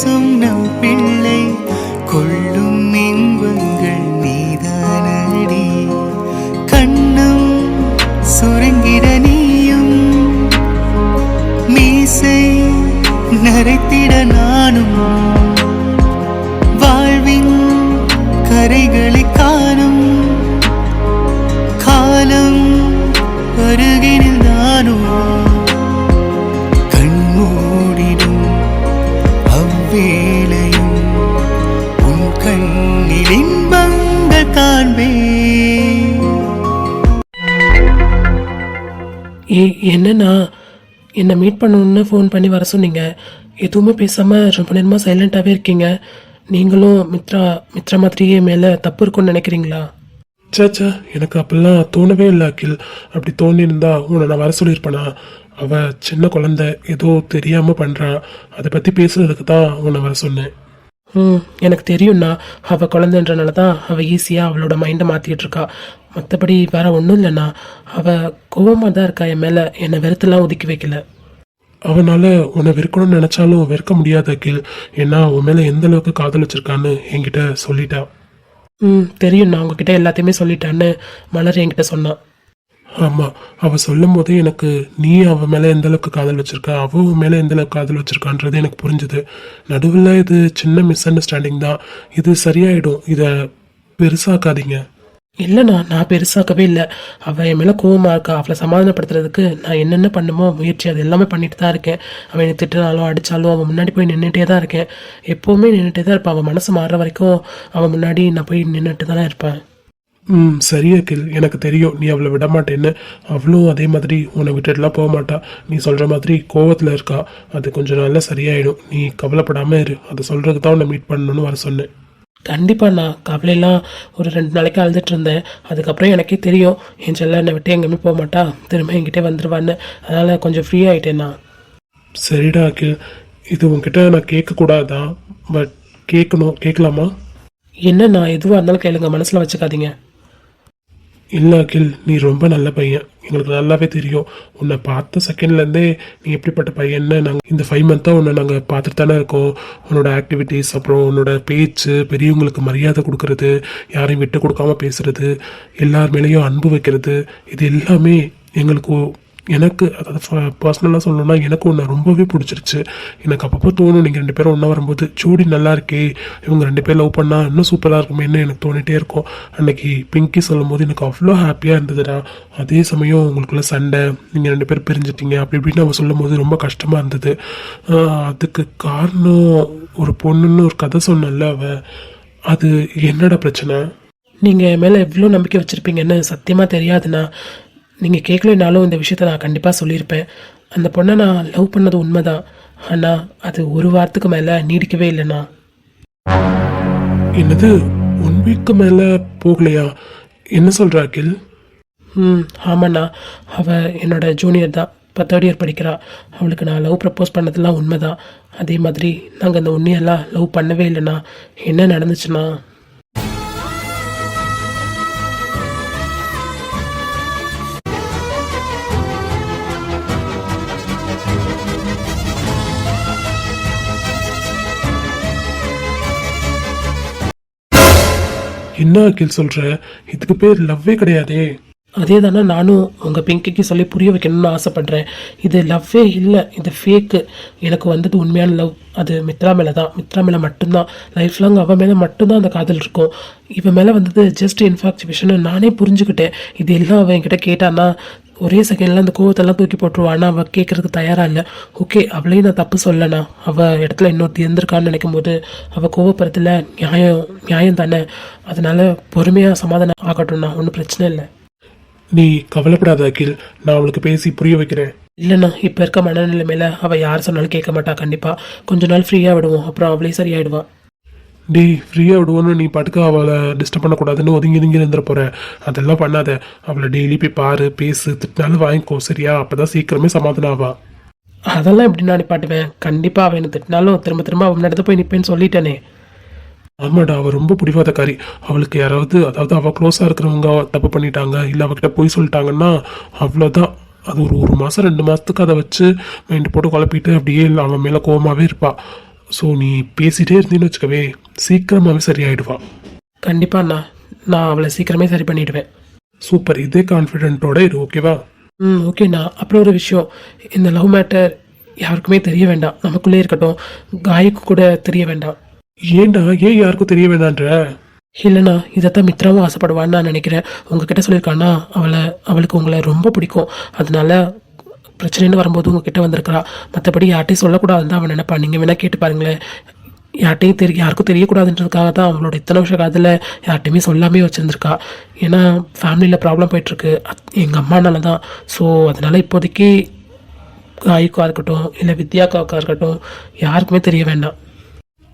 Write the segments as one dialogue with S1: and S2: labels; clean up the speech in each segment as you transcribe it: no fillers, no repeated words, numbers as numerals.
S1: பேசும் நம் பிள்ளை கொள்ளும் இன்பங்கள் நீதானடி. கண்ணும் சுருங்கிட நீயும் மீசை நரைத்திட நானும் வாழ்வின் கரைகளை காணும் காலம் அருகினில் நானும் கண்மூடிடும் அவ்வேளையும் உன் கண்ணில் இன்பங்கள் காண்பேன்.
S2: என்னன்னா என்னை மீட் பண்ணணுன்னு ஃபோன் பண்ணி வர சொன்னீங்க, எதுவுமே பேசாமல் ரொம்ப நேரமாக சைலண்ட்டாகவே இருக்கீங்க. நீங்களும் மித்ரா மாதிரியே மேலே தப்பு இருக்குன்னு நினைக்கிறீங்களா?
S3: சாச்சா, எனக்கு அப்படிலாம் தோணவே இல்லை அகில். அப்படி தோணியிருந்தா உன்னை நான் வர சொல்லியிருப்பேனா? அவள் சின்ன குழந்தை, ஏதோ தெரியாமல் பண்ணுறான். அதை பற்றி பேசுறதுக்கு தான் உன்னை வர சொன்னேன்.
S2: எனக்கு தெரியும்ண்ணா, அவள் குழந்தைன்றனால தான் அவள் ஈஸியாக அவளோட மைண்டை மாற்றிட்டு இருக்கா. மற்றபடி வேற ஒன்றும் இல்லைண்ணா. அவள் கோவமாக தான் இருக்கா என் மேலே, என்னை வெறுத்துலாம் ஒதுக்கி வைக்கல.
S3: அவனால் உன்னை வெறுக்கணும்னு நினச்சாலும் வெறுக்க முடியாது அகில். ஏன்னா உன் மேலே எந்த அளவுக்கு காதல் வச்சிருக்கான்னு என்கிட்ட சொல்லிட்டா.
S2: தெரியும்ண்ணா, உங்ககிட்ட எல்லாத்தையுமே சொல்லிட்டான்னு மலர் என்கிட்ட சொன்னான்.
S3: ஆமாம், அவள் சொல்லும் போதே எனக்கு நீ அவள் மேலே எந்த அளவுக்கு காதல் வச்சிருக்கா, அவள் உன் மேலே எந்த அளவுக்கு காதல் வச்சிருக்கான்றது எனக்கு புரிஞ்சுது. நடுவில் இது சின்ன மிஸ் அண்டர்ஸ்டாண்டிங் தான், இது சரியாயிடும். இதை பெருசாக்காதீங்க.
S2: இல்லைண்ணா, நான் பெருசாக்கவே இல்லை. அவள் என் மேலே கோவமாக இருக்கா. அவளை சமாதானப்படுத்துறதுக்கு நான் என்னென்ன பண்ணுமோ முயற்சி அது எல்லாமே பண்ணிட்டு தான் இருக்கேன். அவன் என்னை திட்டினாலும் அடித்தாலும் அவன் முன்னாடி போய் நின்றுட்டே தான் இருக்கேன். எப்போவுமே நின்றுட்டே தான் இருப்பான். அவன் மனசு மாறுற வரைக்கும் அவன் முன்னாடி நான் போய் நின்றுட்டு தானே இருப்பேன்.
S3: சரி அகில், எனக்கு தெரியும் நீ அவளை விட மாட்டேன்னு. அவளும் அதே மாதிரி உன்னை விட்டுட்டுலாம் போக மாட்டா. நீ சொல்கிற மாதிரி கோவத்தில் இருக்கா. அது கொஞ்சம் நாளில் சரியாயிடும். நீ கவலைப்படாமல் இரு. அதை சொல்கிறதுக்கு தான் உன்னை மீட் பண்ணணும்னு வர சொன்னேன்.
S2: கண்டிப்பாக நான் கவலையெல்லாம் ஒரு 2 நாளைக்கு அழுதுட்டு இருந்தேன். அதுக்கப்புறம் எனக்கே தெரியும் என் செல்ல என்னை விட்டு எங்கேயுமே போக மாட்டா, திரும்ப என்கிட்டே வந்துடுவான்னு. அதனால் கொஞ்சம் ஃப்ரீ ஆகிட்டேன் நான்.
S3: சரிடா அகில், இது உன்கிட்ட நான் கேட்கக்கூடாதான், பட் கேட்கணும். கேட்கலாமா?
S2: என்ன, நான் எதுவாக இருந்தாலும் கேளுங்க, மனசில் வச்சுக்காதீங்க.
S3: இல்லை அகில், நீ ரொம்ப நல்ல பையன். எங்களுக்கு நல்லாவே தெரியும். உன்னை பார்த்த செகண்ட்லேருந்தே நீ எப்படிப்பட்ட பையன்னு நாங்கள் இந்த 5 மந்த்தாக உன்னை நாங்கள் பார்த்துட்டு தானே இருக்கோம். உன்னோட ஆக்டிவிட்டீஸ், அப்புறம் உன்னோட பேச்சு, பெரியவங்களுக்கு மரியாதை கொடுக்கறது, யாரையும் விட்டு கொடுக்காம பேசுறது, எல்லார் மேலேயும் அன்பு வைக்கிறது, இது எல்லாமே எனக்கு அதாவது பர்சனலாக சொல்லணும்னா எனக்கு ஒன்று ரொம்பவே பிடிச்சிருச்சு. எனக்கு அப்பப்போ தோணும், நீங்கள் 2 பேரும் ஒன்றா வரும்போது ஜோடி நல்லா இருக்கே, இவங்க 2 பேர் லவ் பண்ணால் இன்னும் சூப்பராக இருக்குமேன்னு எனக்கு தோணிகிட்டே இருக்கும். அன்னைக்கு பிங்கி சொல்லும் போது எனக்கு அவ்வளோ ஹாப்பியாக இருந்ததுடா. அதே சமயம் உங்களுக்குள்ள சண்டை, நீங்கள் 2 பேர் பிரிஞ்சிட்டீங்க அப்படி இப்படின்னு அவன் சொல்லும் போது ரொம்ப கஷ்டமாக இருந்தது. அதுக்கு காரணம் ஒரு பொண்ணுன்னு ஒரு கதை சொன்னல அவ, அது என்னடா பிரச்சனை?
S2: நீங்கள் என் மேலே எவ்வளோ நம்பிக்கை வச்சுருப்பீங்கன்னு சத்தியமாக தெரியாதுண்ணா. நீங்கள் கேட்கலனாலும் இந்த விஷயத்த நான் கண்டிப்பாக சொல்லியிருப்பேன். அந்த பொண்ணை நான் லவ் பண்ணது உண்மைதான். ஆனால் அது 1 வாரத்துக்கு மேலே நீடிக்கவே இல்லைண்ணா.
S3: என்னது 1 வீக்கு மேலே போகலையா? என்ன சொல்கிற அகில்?
S2: ஆமாண்ணா, அவள் என்னோட ஜூனியர் தான். இப்போ 3rd இயர் படிக்கிறா. அவளுக்கு நான் லவ் ப்ரப்போஸ் பண்ணதெல்லாம் உண்மைதான். அதே மாதிரி நாங்கள் அந்த 1 இயர்லாம் லவ் பண்ணவே இல்லைண்ணா. என்ன நடந்துச்சுன்னா,
S3: என்ன அகில் சொல்கிற? இதுக்கு பேர் லவ்வே கிடையாதே.
S2: அதே தானே நானும் உங்கள் பிங்கிக்கு சொல்லி புரிய வைக்கணும்னு ஆசைப்பட்றேன். இது லவ்வே இல்லை, இது ஃபேக்கு. எனக்கு வந்தது உண்மையான லவ் அது மித்ரா மேலே தான். மித்ரா மேலே மட்டும்தான். லைஃப் லாங் அவன் மேலே மட்டும்தான் அந்த காதல் இருக்கும். இவன் மேலே வந்தது ஜஸ்ட் இன்ஃபாக்சுவேஷன் நானே புரிஞ்சுக்கிட்டேன். இது எல்லாம் அவன் என்கிட்ட கேட்டான்னா ஒரே செகண்டில் அந்த கோவத்தெல்லாம் தூக்கி போட்டுருவான். ஆனால் அவள் கேட்குறதுக்கு தயாராக இல்லை. ஓகே, அவளையும் நான் தப்பு சொல்லணா. அவள் இடத்துல இன்னொருத்தி இருந்திருக்கான்னு நினைக்கும் போது அவள் கோவப்படுறதுல நியாயம் தானே. அதனால பொறுமையாக சமாதானம் ஆகட்டும்ண்ணா, ஒன்றும் பிரச்சனை இல்லை.
S3: நீ கவலைப்படாத அகில், நான் அவளுக்கு பேசி புரிய வைக்கிறேன்.
S2: இல்லைண்ணா, இப்போ இருக்க மனநிலைமையில அவள் யார் சொன்னாலும் கேட்க மாட்டா. கண்டிப்பாக கொஞ்ச நாள் ஃப்ரீயாக விடுவோம், அப்புறம் அவளே சரியாயிடுவா.
S3: டே, ஃப்ரீயாக விடுவோன்னு நீ பாட்டுக்கு அவளை டிஸ்டர்ப் பண்ணக்கூடாதுன்னு ஒதுங்கி இருந்துட போகிற. அதெல்லாம் பண்ணாத. அவளை டெய்லி போய் பாரு, பேசு, திட்டினாலும் வாங்கிக்கோ, சரியா? அப்போ தான் சீக்கிரமே சமாதானம் ஆவா.
S2: அதெல்லாம் எப்படி நான் நிப்பாட்டுவேன்? கண்டிப்பாக அவன் என்ன திட்டினாலும் திரும்ப திரும்ப அவன் இடத்த போய் நிற்பேன்னு சொல்லிட்டேனே.
S3: ஆமாடா, அவள் ரொம்ப பிடிவாதக்காரி. அவளுக்கு யாராவது, அதாவது அவள் க்ளோஸாக இருக்கிறவங்க தப்பு பண்ணிட்டாங்க, இல்லை அவகிட்ட போய் சொல்லிட்டாங்கன்னா அவ்வளோதான். அது ஒரு 1 மாதம் 2 மாதத்துக்கு அதை வச்சு மைண்டு போட்டு குழப்பிட்டு அப்படியே அவன் மேலே கோவமாகவே இருப்பாள். ஸோ நீ பேசிட்டே இருந்தீன்னு வச்சுக்கவே சீக்கிரமாகவே சரியாயிடுவா.
S2: கண்டிப்பாக அண்ணா, நான் அவளை சீக்கிரமே சரி பண்ணிடுவேன்.
S3: சூப்பர், இதே கான்ஃபிடென்ட்டோட இரு, ஓகேவா?
S2: ஓகேண்ணா. அப்புறம் ஒரு விஷயம், இந்த லவ் மேட்டர் யாருக்குமே தெரிய வேண்டாம், நமக்குள்ளே இருக்கட்டும். காய்க்கு கூட தெரிய வேண்டாம்.
S3: ஏன்டா, ஏன் யாருக்கும் தெரிய வேண்டான்ற?
S2: இல்லைண்ணா, இதைத்தான் மித்ராவும் ஆசைப்படுவான்னு நான் நினைக்கிறேன். உங்ககிட்ட சொல்லியிருக்கான்னா அவளுக்கு உங்களை ரொம்ப பிடிக்கும். அதனால பிரச்சனைன்னு வரும்போது உங்ககிட்ட வந்திருக்கிறா. மற்றபடி யார்ட்டையும் சொல்லக்கூடாதுன்னு தான் அவன் நினைப்பான். நீங்கள் வேணால் கேட்டு பாருங்களேன். யாருக்கும் தெரியக்கூடாதுன்றதுக்காக தான் அவளோட இத்தனை வருஷ காலத்தில் யார்ட்டையுமே சொல்லாமே வச்சுருந்துருக்கா. ஏன்னா ஃபேமிலியில் ப்ராப்ளம் போயிட்டுருக்கு எங்கள் அம்மானால தான். ஸோ அதனால் இப்போதைக்கு காய்க்காக இருக்கட்டும் இல்லை வித்யாக்காவுக்காக இருக்கட்டும் யாருக்குமே தெரிய வேண்டாம்.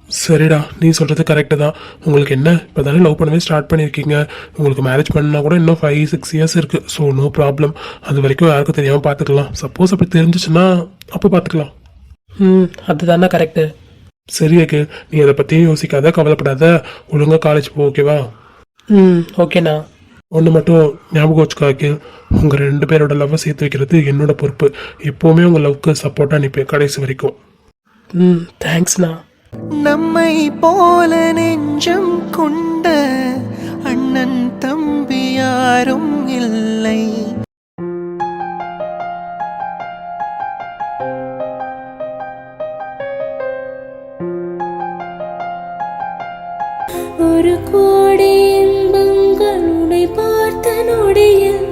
S3: சரிடா, நீ சொல்கிறது கரெக்டு தான். உங்களுக்கு என்ன, இப்போ தானே லவ் பண்ணவே ஸ்டார்ட் பண்ணியிருக்கீங்க. உங்களுக்கு மேரேஜ் பண்ணால் கூட இன்னும் 5-6 இயர்ஸ் இருக்குது. So no problem. அது வரைக்கும் யாருக்கும் தெரியாமல் பார்த்துக்கலாம். சப்போஸ் அப்படி தெரிஞ்சிச்சுன்னா அப்போ பார்த்துக்கலாம்.
S2: அதுதானே கரெக்டு.
S3: சரி அகில், நீ அதை பற்றியும் யோசிக்காத, கவலைப்படாத. ஒழுங்காக காலேஜ் போ, ஓகேவா?
S2: ஓகேண்ணா.
S3: ஒன்று மட்டும் ஞாபகம் வச்சுக்கோ அகில், உங்கள் 2 பேரோட லவ்வை சேர்த்து வைக்கிறது என்னோட பொறுப்பு. எப்போவுமே உங்கள் லவ்க்கு சப்போர்ட்டாக நிற்பேன் கடைசி வரைக்கும்.
S2: தேங்க்ஸ்ண்ணா.
S1: நம்மை போல நெஞ்சம் கொண்ட அண்ணன் தம்பி யாரும் இல்லை.
S4: ஒரு கோடி இன்பங்கள் உன்னை பார்த்த நொடியில்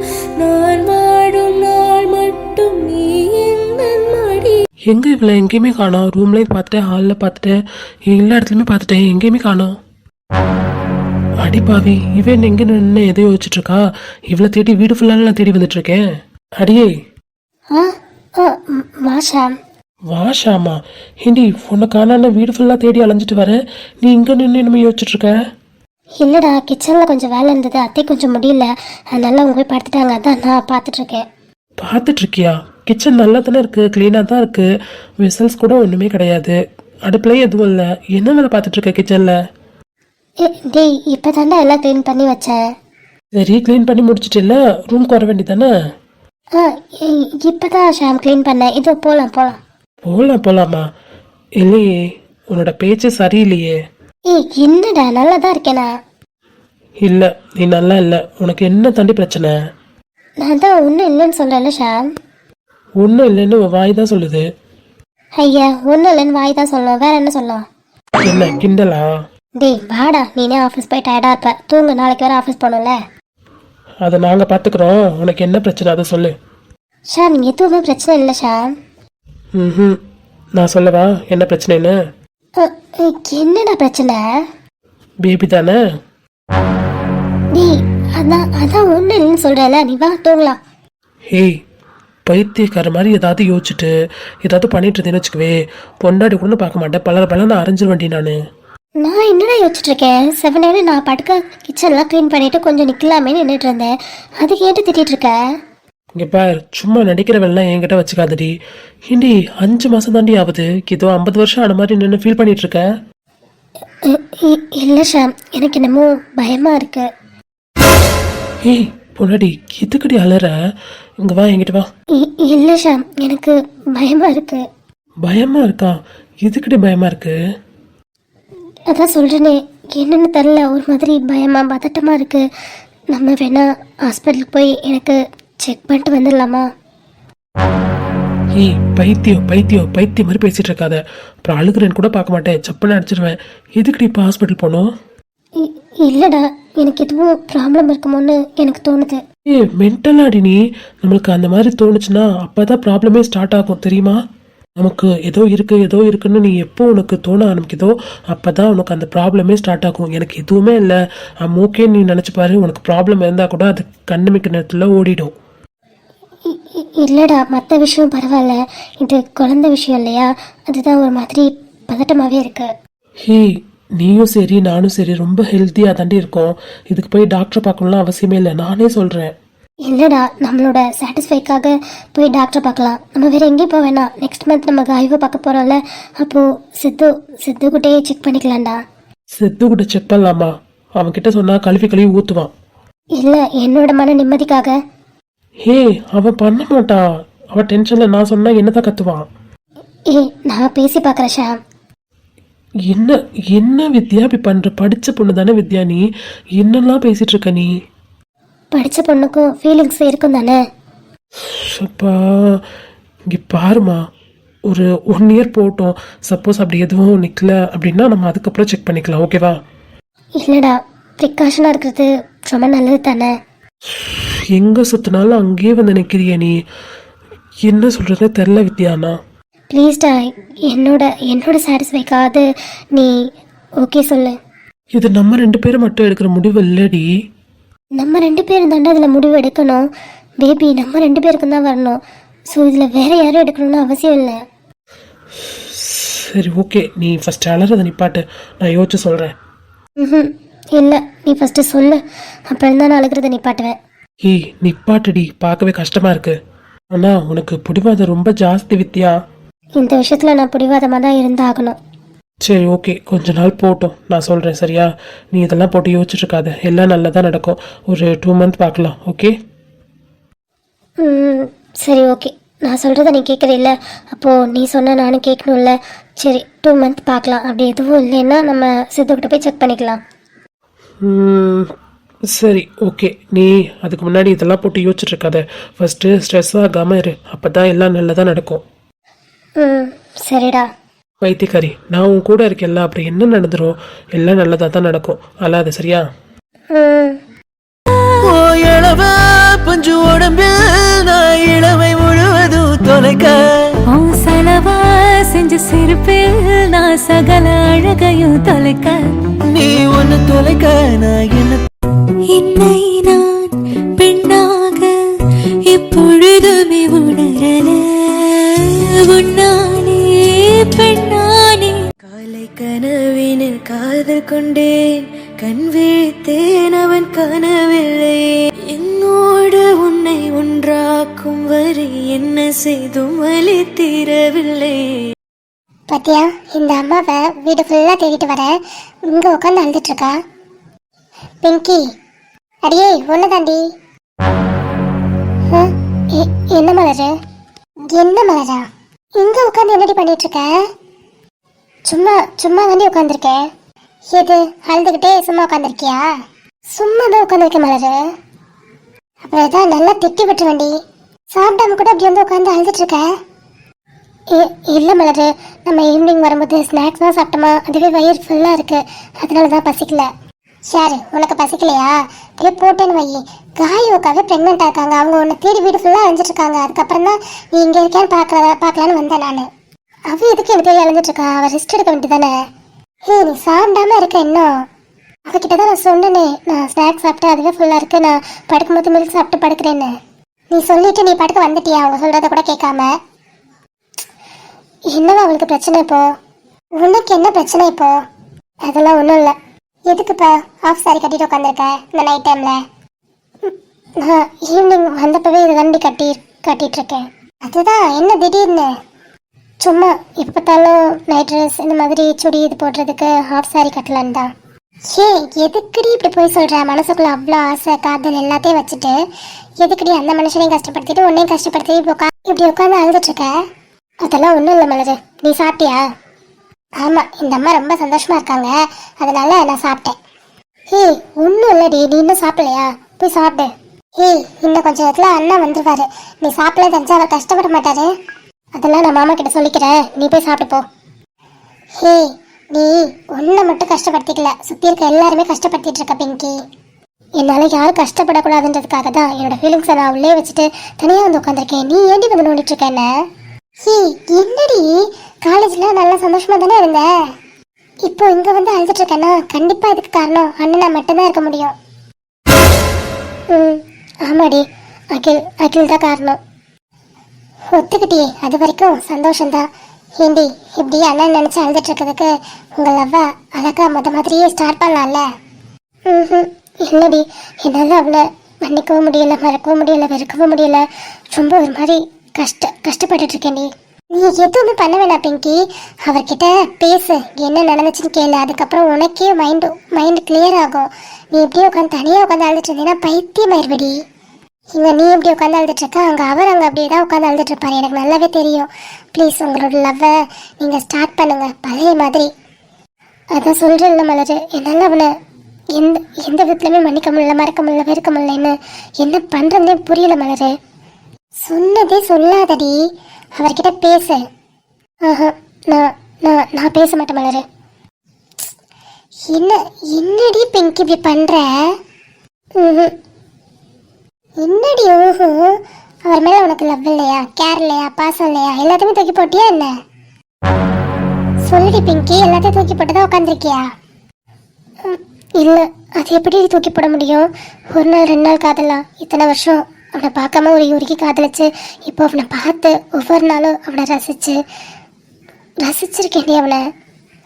S4: நான் வாடும் நாள் மட்டும் நீ என் மடி.
S2: எங்கே இவ்வளோ எங்கேயுமே காணோம். ரூம்லேயும் பார்த்துட்டேன், ஹாலில் பார்த்துட்டேன், எல்லா இடத்துலையுமே பார்த்துட்டேன், எங்கேயுமே காணோம். அடிப்பாவி, இவன் எங்கே நின்று எதை யோசிச்சுட்டு இருக்கா? இவ்வளோ தேடி வீடு ஃபுல்லாக நான் தேடி வந்துட்டு இருக்கேன். அடியே
S4: வாஷாம்.
S2: வாஷாமா, ஹிண்டி உன்னை காணான்னு வீடு ஃபுல்லாக தேடி அலைஞ்சிட்டு வரேன். நீ இங்கே நின்று என்னமே யோசிச்சுட்டு இருக்க?
S4: இல்லைடா, கிச்சனில் கொஞ்சம் வேலை இருந்தது, அத்தை கொஞ்சம் முடியல, அதனால அவங்க போய் படுத்துட்டாங்க, அதான் நான் பார்த்துட்ருக்கேன்.
S2: பார்த்துட்ருக்கியா? கிச்சன் நல்லா தானே இருக்குது, க்ளீனாக தான் இருக்குது, வெசல்ஸ் கூட ஒன்றுமே கிடையாது, அடுப்புலையும் எதுவும் இல்லை. என்ன வேலை பார்த்துட்ருக்க கிச்சனில்?
S4: டேய், இப்போ தாண்டா எல்லாம் க்ளீன் பண்ணி வச்சேன்.
S2: சரி, க்ளீன் பண்ணி முடிச்சிட்டில்ல, ரூம்க்கு வர வேண்டியதானே?
S4: இப்போ தான் ஷாம் க்ளீன் பண்ணேன். இதோ போகலாம்.
S2: போகலாமா? இல்லையே, உன்னோட பேச்சு சரியில்லையே.
S4: என்னடா, நல்லா தான் இருக்கேனா?
S2: இல்லை, நீ நல்லா இல்லை. உனக்கு என்ன தாண்டி பிரச்சனை?
S4: நான் தான் ஒன்றும் இல்லைன்னு சொல்கிறேன்ல ஷாம்.
S2: ஒன்றும் இல்லைன்னு வாய் தான் சொல்லுது.
S4: ஐயா, ஒன்றும் இல்லைன்னு வாய் தான் சொல்லணும், வேற என்ன சொல்லலாம்?
S2: என்ன கிண்டலா?
S4: டேய் வாடா, நீனே ஆஃபீஸ் போய் டயர்டாக இருப்ப, தூங்கு, நாளைக்கு வேறு ஆஃபீஸ் போகணும்ல.
S2: அதை நாங்கள் பார்த்துக்குறோம். உனக்கு என்ன பிரச்சனை அதை சொல்லு.
S4: ஷாம், எதுவுமே பிரச்சனை இல்லை ஷாம்.
S2: நான் சொல்லவா என்ன பிரச்சனைன்னு?
S4: என்னடா பிரச்சனை?
S2: பேபி தானே?
S4: டேய், அதான் ஒன்றும் இல்லைன்னு சொல்கிறேன்ல, நீ வா தூங்கலாம்.
S2: ஹேய், பைத்தியக்கார மாதிரி ஏதாவது யோசிச்சுட்டு ஏதாவது பண்ணிட்டு இருந்தேன்னு வச்சுக்கவே, பொண்டாடி கூட பார்க்க மாட்டேன், பலன்னு அரைஞ்சிரு வண்டி.
S4: நான் என்னடா யோசிச்சுட்டு இருக்கேன்? 7 AM நான் படுக்க கிச்சன்லாம் க்ளீன் பண்ணிட்டு கொஞ்சம் நிற்கலாமே நின்றுட்டு இருந்தேன், அது கேட்டு திட்டிட்டு இருக்க.
S2: இங்கே பார், சும்மா நடிக்கிறவெல்லாம் என்கிட்ட வச்சுக்காதடி. ஹிண்டி 5 மாதம் தாண்டி ஆகுது, ஏதோ 50 வருஷம் ஆன மாதிரி நின்று ஃபீல் பண்ணிட்டு இருக்க.
S4: இல்லை ஷாம், எனக்கு என்னமோ பயமாக இருக்கு.
S2: ஏய் பொன்னாடி, எதுக்கடி அலற? இங்கே வா, என்கிட்ட வா.
S4: இல்லை ஷாம், எனக்கு பயமாக இருக்கு.
S2: பயமா இருக்கா? எதுக்கடி பயமா இருக்கு?
S4: அதான் சொல்கிறேனே, என்னென்னு தெரில, ஒரு மாதிரி பயமாக பதட்டமாக இருக்கு. நம்ம வேணா ஹாஸ்பிட்டலுக்கு போய் எனக்கு செக் பண்ணிட்டு வந்துடலாமா?
S2: ஏய் பைத்தியம் மாதிரி பேசிட்டு இருக்காத. அப்புறம் அழுகுறேன்னு கூட பார்க்க மாட்டேன், சப்புன்னு அடிச்சிருவேன். எதுக்கடி இப்போ ஹாஸ்பிட்டல் போகணும்?
S4: இல்லைடா, எனக்கு எதுவும் ப்ராப்ளம் இருக்குமோன்னு எனக்கு தோணுது.
S2: ஏய் மென்டலாடி நீ. நம்மளுக்கு அந்த மாதிரி தோணுச்சுன்னா அப்போதான் ப்ராப்ளமே ஸ்டார்ட் ஆகும், தெரியுமா? நமக்கு ஏதோ இருக்குன்னு நீ எப்போ உனக்கு தோண ஆரம்பிக்குதோ அப்போதான் உனக்கு அந்த ப்ராப்ளமே ஸ்டார்ட் ஆகும். எனக்கு எதுவுமே இல்லை, ஓகே நீ நினச்சி பாரு. உனக்கு ப்ராப்ளம் இருந்தால் கூட அது கண்ணுமிக்க நேரத்தில் ஓடிடும்.
S4: இல்லைடா, மற்ற விஷயம் பரவாயில்ல, இது குழந்தை விஷயம் இல்லையா, அதுதான் ஒரு மாதிரி பதட்டமாகவே இருக்கு.
S2: ஹே, நீயும் சரி நானும் சரி ரொம்ப ஹெல்த்தியாக தாண்டி இருக்கோம். இதுக்கு போய் டாக்டரை பார்க்கணும்லாம் அவசியமே இல்லை, நானே சொல்கிறேன்.
S4: இல்லைடா, நம்மளோட சாட்டிஸ்ஃபைக்காக போய் டாக்டரை பார்க்கலாம், நம்ம வேறு எங்கேயும் போக வேணாம். நெக்ஸ்ட் மந்த் நம்ம காய்வை பார்க்க போகிறோம்ல, அப்போது சித்துக்கிட்டே செக் பண்ணிக்கலாம்டா.
S2: சித்துக்கிட்ட செக் பண்ணலாமா? அவன்கிட்ட சொன்னால் கழுவி ஊற்றுவான்.
S4: இல்லை, என்னோட மன நிம்மதிக்காக.
S2: ஹே, அவன் பண்ண மாட்டான். அவன் டென்ஷனில் நான் சொன்னால் என்னதான் கத்துவான்.
S4: நான் பேசி பார்க்குறேன் ஷாம்.
S2: என்ன என்ன வித்யா இப்படி பண்ற? படிச்ச பொண்ணு தானே வித்யா, நீ என்னெல்லாம் பேசிட்டு இருக்க நீ?
S4: படித்த பொண்ணுக்கும் ஃபீலிங்ஸ் இருக்கும் தானே.
S2: அப்பா இங்கே பாருமா, ஒரு 1 இயர் போட்டோம். சப்போஸ் அப்படி எதுவும் நிற்கல அப்படின்னா நம்ம அதுக்கப்புறம் செக் பண்ணிக்கலாம், ஓகேவா?
S4: இல்லைடா, ப்ரிகாஷனாக இருக்கிறது ரொம்ப நல்லது தானே.
S2: எங்கே சுற்றினாலும் அங்கேயே வந்து நிற்கிறிய நீ. என்ன சொல்கிறதே தெரில வித்யாண்ணா.
S4: ப்ளீஸ்டா, என்னோட சாட்டிஸ்ஃபைக்காவது நீ ஓகே சொல்லு.
S2: இது நம்ம 2 பேரும் மட்டும் எடுக்கிற முடிவு இல்லடி.
S4: நம்ம 2 பேரும் தாண்டா இதில் முடிவு எடுக்கணும். பேபி நம்ம 2 பேருக்கும் தான் வரணும். ஸோ இதில் வேற யாரும் எடுக்கணும்னு அவசியம் இல்லை.
S2: சரி ஓகே, நீ ஃபஸ்ட் அலறதை நிப்பாட்டு, நான் யோசிச்சு சொல்கிறேன்.
S4: ம், இல்லை, நீ ஃபஸ்ட்டு சொல்லு, அப்புறம் தான் நான் அழுகிறத நிப்பாட்டுவேன்.
S2: ஏய் நிப்பாட்டுடி, பார்க்கவே கஷ்டமாக இருக்கு. ஆனால் உனக்கு பிடிவாதம் ரொம்ப ஜாஸ்தி வித்யா.
S4: இந்த விஷயத்தில் நான் பிடிவாதமாக தான் இருந்தாகணும்.
S2: சரி ஓகே, கொஞ்ச நாள் போட்டோம், நான் சொல்கிறேன் சரியா? நீ இதெல்லாம் போட்டு யோசிச்சுட்டு இருக்காத, எல்லாம் நல்லதாக நடக்கும். ஒரு 2 மந்த் பார்க்கலாம், ஓகே?
S4: ம், சரி ஓகே. நான் சொல்கிறத நீ கேட்குறீல்ல, அப்போது நீ சொன்ன நானும் கேட்கணும்ல. சரி 2 மந்த் பார்க்கலாம். அப்படி எதுவும் இல்லைன்னா நம்ம சித்துக்கிட்ட போய் செக் பண்ணிக்கலாம்.
S2: சரி ஓகே, நீ அதுக்கு முன்னாடி இதெல்லாம் போட்டு யோசிச்சுட்டு இருக்காத. ஃபஸ்ட்டு ஸ்ட்ரெஸ் ஆகாமல் இரு, அப்போ தான் எல்லாம் நல்லதாக நடக்கும்.
S4: ம், சரிடா.
S2: வைத்தியக்காரி, நான் உன் கூட இருக்கேன்ல, அப்புறம் என்ன நடந்துரும்? எல்லாம் நல்லதாக தான் நடக்கும், அல்லாத சரியா?
S4: ம்,
S1: இளவ பஞ்சு உடம்பில் நான் இளமை முழுவதும் தொலைக்க
S5: செலவா செஞ்ச சிரிப்பில் நான் சகல அழகையும் தொலைக்க,
S1: நீ ஒன்னு தொலைக்க நான் என்ன
S5: என்னை நான் பெண்ணாக எப்பொழுதுமே உணரல, உன்னாலே பெண்ணானே.
S6: காலை கனவினில் காதல் கொண்டேன், கண் விழித்தேன் அவன் காணவில்லை. என்னோடு உன்னை ஒன்றாக்கும் வரை என்ன செய்தும் வலி தீரவில்லை.
S4: பாத்தியா, இந்த அம்மாவை வீடு ஃபுல்லாக தேடிட்டு வர இங்கே உட்காந்து அழுதுட்டு இருக்கா. பிங்கி, அடியே ஒன்று தாண்டி. என்ன மலரு? என்ன மலரா? இங்கே உட்காந்து என்னடி பண்ணிட்டு இருக்க? சும்மா தாண்டி உட்காந்துருக்கேன். எது அழுதுகிட்டே சும்மா உட்காந்துருக்கியா? சும்மா தான் உட்காந்துருக்கேன் மலரு. அப்புறம் ஏதாவது நல்லா திட்டி விட்டு வேண்டி. சாப்பிடாம கூட அப்படி வந்து உட்காந்து அழுதுட்டு இருக்க. இல்லை மலரு, நம்ம ஈவினிங் வரும்போது ஸ்நாக்ஸ் தான் சாப்பிட்டோமா, அதுவே வயிறு ஃபுல்லாக இருக்கு, அதனால தான் பசிக்கல. ஷாரு, உனக்கு பசிக்கலையா? அப்படியே போட்டேன்னு வை. காயுக்காவே ப்ரெக்னெண்ட்டாக இருக்காங்க, அவங்க உன்னை தேடி வீடு ஃபுல்லாக அழிஞ்சிட்டு இருக்காங்க. அதுக்கப்புறம் தான் நீ இங்கே இருக்கேன்னு பார்க்கலான்னு வந்தேன் நான். அவள் எதுக்கு எனக்கு தேடி அழிஞ்சிட்டு இருக்கா? அவள் ரெஸ்ட் எடுக்க வேண்டியதானே. நீ சாப்பிடாம இருக்க இன்னும். அவகிட்ட தான் நான் சொன்னேனே, நான் ஸ்நாக்ஸ் சாப்பிட்டு அதுவே ஃபுல்லாக இருக்கு, நான் படுக்கும்போது மில்க் சாப்பிட்டு படுக்கிறேன்னு. நீ சொல்லிட்டு நீ படுக்க வந்துட்டியா அவங்க சொல்கிறத கூட கேட்காம? என்னவா அவளுக்கு பிரச்சனை இப்போ? உனக்கு என்ன பிரச்சனை இப்போ? அதெல்லாம் ஒன்றும் இல்லை. எதுக்குப்பா ஆஃப் சாரி கட்டிட்டு உட்காந்துருக்க இந்த நைட் டைமில்? நான் ஈவினிங் வந்தப்பவே இது வண்டி கட்டிட்டு இருக்கேன். அதுதான் என்ன திடீர்னு? சும்மா எப்போ பார்த்தாலும் நைட் ட்ரெஸ் இந்த மாதிரி சுடி இது போடுறதுக்கு ஹாஃப் சாரி கட்டலான்னு தான். எதுக்குடி இப்படி போய் சொல்கிற? மனசுக்குள்ள அவ்வளோ ஆசை காதல் எல்லாத்தையும் வச்சுட்டு எதுக்குடி அந்த மனுஷனையும் கஷ்டப்படுத்திட்டு உன்னையும் கஷ்டப்படுத்தி இப்படி உட்காந்து அழுதுட்டு இருக்க? அதெல்லாம் ஒன்றும் இல்லை மலரு. நீ சாப்பிட்டியா? ஆமாம், இந்த அம்மா ரொம்ப சந்தோஷமாக இருக்காங்க, அதனால நான் சாப்பிட்டேன். ஒன்றும் இல்லடி, நீ இன்னும் சாப்பிடலையா? போய் சாப்பிடு. இன்னும் கொஞ்சம் இடத்துல அண்ணா வந்துருவாரு, நீ சாப்பிடல தெரிஞ்சா அவர் கஷ்டப்பட மாட்டாரு. அதெல்லாம் நான் மாமா கிட்ட சொல்லிக்கிறேன், நீ போய் சாப்பிட்டு போ. நீ ஒன்றை மட்டும் கஷ்டப்படுத்திக்கல, சுற்றி இருக்க எல்லாருமே கஷ்டப்படுத்திட்டு இருக்க பிங்கி. என்னால் யாரும் கஷ்டப்படக்கூடாதுன்றதுக்காக தான் என்னோட ஃபீலிங்ஸை நான் உள்ளே வச்சுட்டு தனியாக வந்து உட்காந்துருக்கேன். நீ ஏண்டி வந்து நோண்டிட்டு இருக்க என்ன? என்னடி, காலேஜில் நல்லா சந்தோஷமாக தானே இருந்த, இப்போ இங்கே வந்து அழுதுட்டு இருக்கேன்னா கண்டிப்பாக இதுக்கு காரணம் அண்ணனா மட்டும்தான் இருக்க முடியும். ஆமாடி, அகில் தான் காரணம். ஒத்துக்கிட்டியே, அது வரைக்கும் சந்தோஷம்தான். ஏண்டி இப்படி அண்ணன் நினச்சி அழுதுட்டு இருக்கிறதுக்கு உங்கள் லவ்வா அழகா மாதிரியே ஸ்டார்ட் பண்ணலாம்ல? இல்லடி, என்னால் அவளை மன்னிக்கவும் முடியல, மறக்கவும் முடியல, வெறுக்கவும் முடியல. ரொம்ப ஒரு மாதிரி கஷ்டப்பட்டுட்டு இருக்கேன்டி. நீ எதுவுமே பண்ண வேணாம் பிங்கி, அவர்கிட்ட பேசு, என்ன நடந்துச்சுன்னு கேளு. அதுக்கப்புறம் உனக்கே மைண்டு கிளியர் ஆகும். நீ இப்படியே உட்காந்து தனியாக உட்காந்து அழுதுட்டு இருந்தீங்கன்னா பைத்தியம் ஆயிடுபடி. இங்கே நீ இப்படி உட்காந்து அழுதுட்டு இருக்க, அவர் அங்கே அப்படியே தான் உட்காந்து அழுதுட்டு இருப்பாரு, எனக்கு நல்லாவே தெரியும். ப்ளீஸ் உங்களோட லவ்வை நீங்கள் ஸ்டார்ட் பண்ணுங்க பழைய மாதிரி. அதான் சொல்றேன்ல மலரு, என்னால அவனை எந்த எந்த விதத்துலயுமே மன்னிக்க முடியல, மறக்க முடியல, வெறுக்க முடியலன்னு என்ன பண்றதுனே புரியல மலரு. சொன்னதே சொல்லாதடி, அவர்கிட்ட பேசு. ஆஹா, நான் நான் நான் பேச மாட்டேன் மலரு. என்னடி பிங்கி இப்படி பண்ற? என்னடி ஓஹோ, அவர் மேல உனக்கு லவ் இல்லையா, கேர் இல்லையா, பாசம் இல்லையா, எல்லாத்தையுமே தூக்கி போட்டியா என்ன? சொல்லுடி பிங்கி, எல்லாத்தையும் தூக்கி போட்டு தான் உட்காந்துருக்கியா? இல்லை, அது எப்படி தூக்கி போட முடியும்? ஒரு நாள் 2 நாள் காதலாம், இத்தனை வருஷம் அவனை பார்க்காம ஒரு உருக்கி காதலிச்சு, இப்போ அவனை பார்த்து ஒவ்வொரு நாளும் அவனை ரசிச்சிருக்கேன்டி அவனை.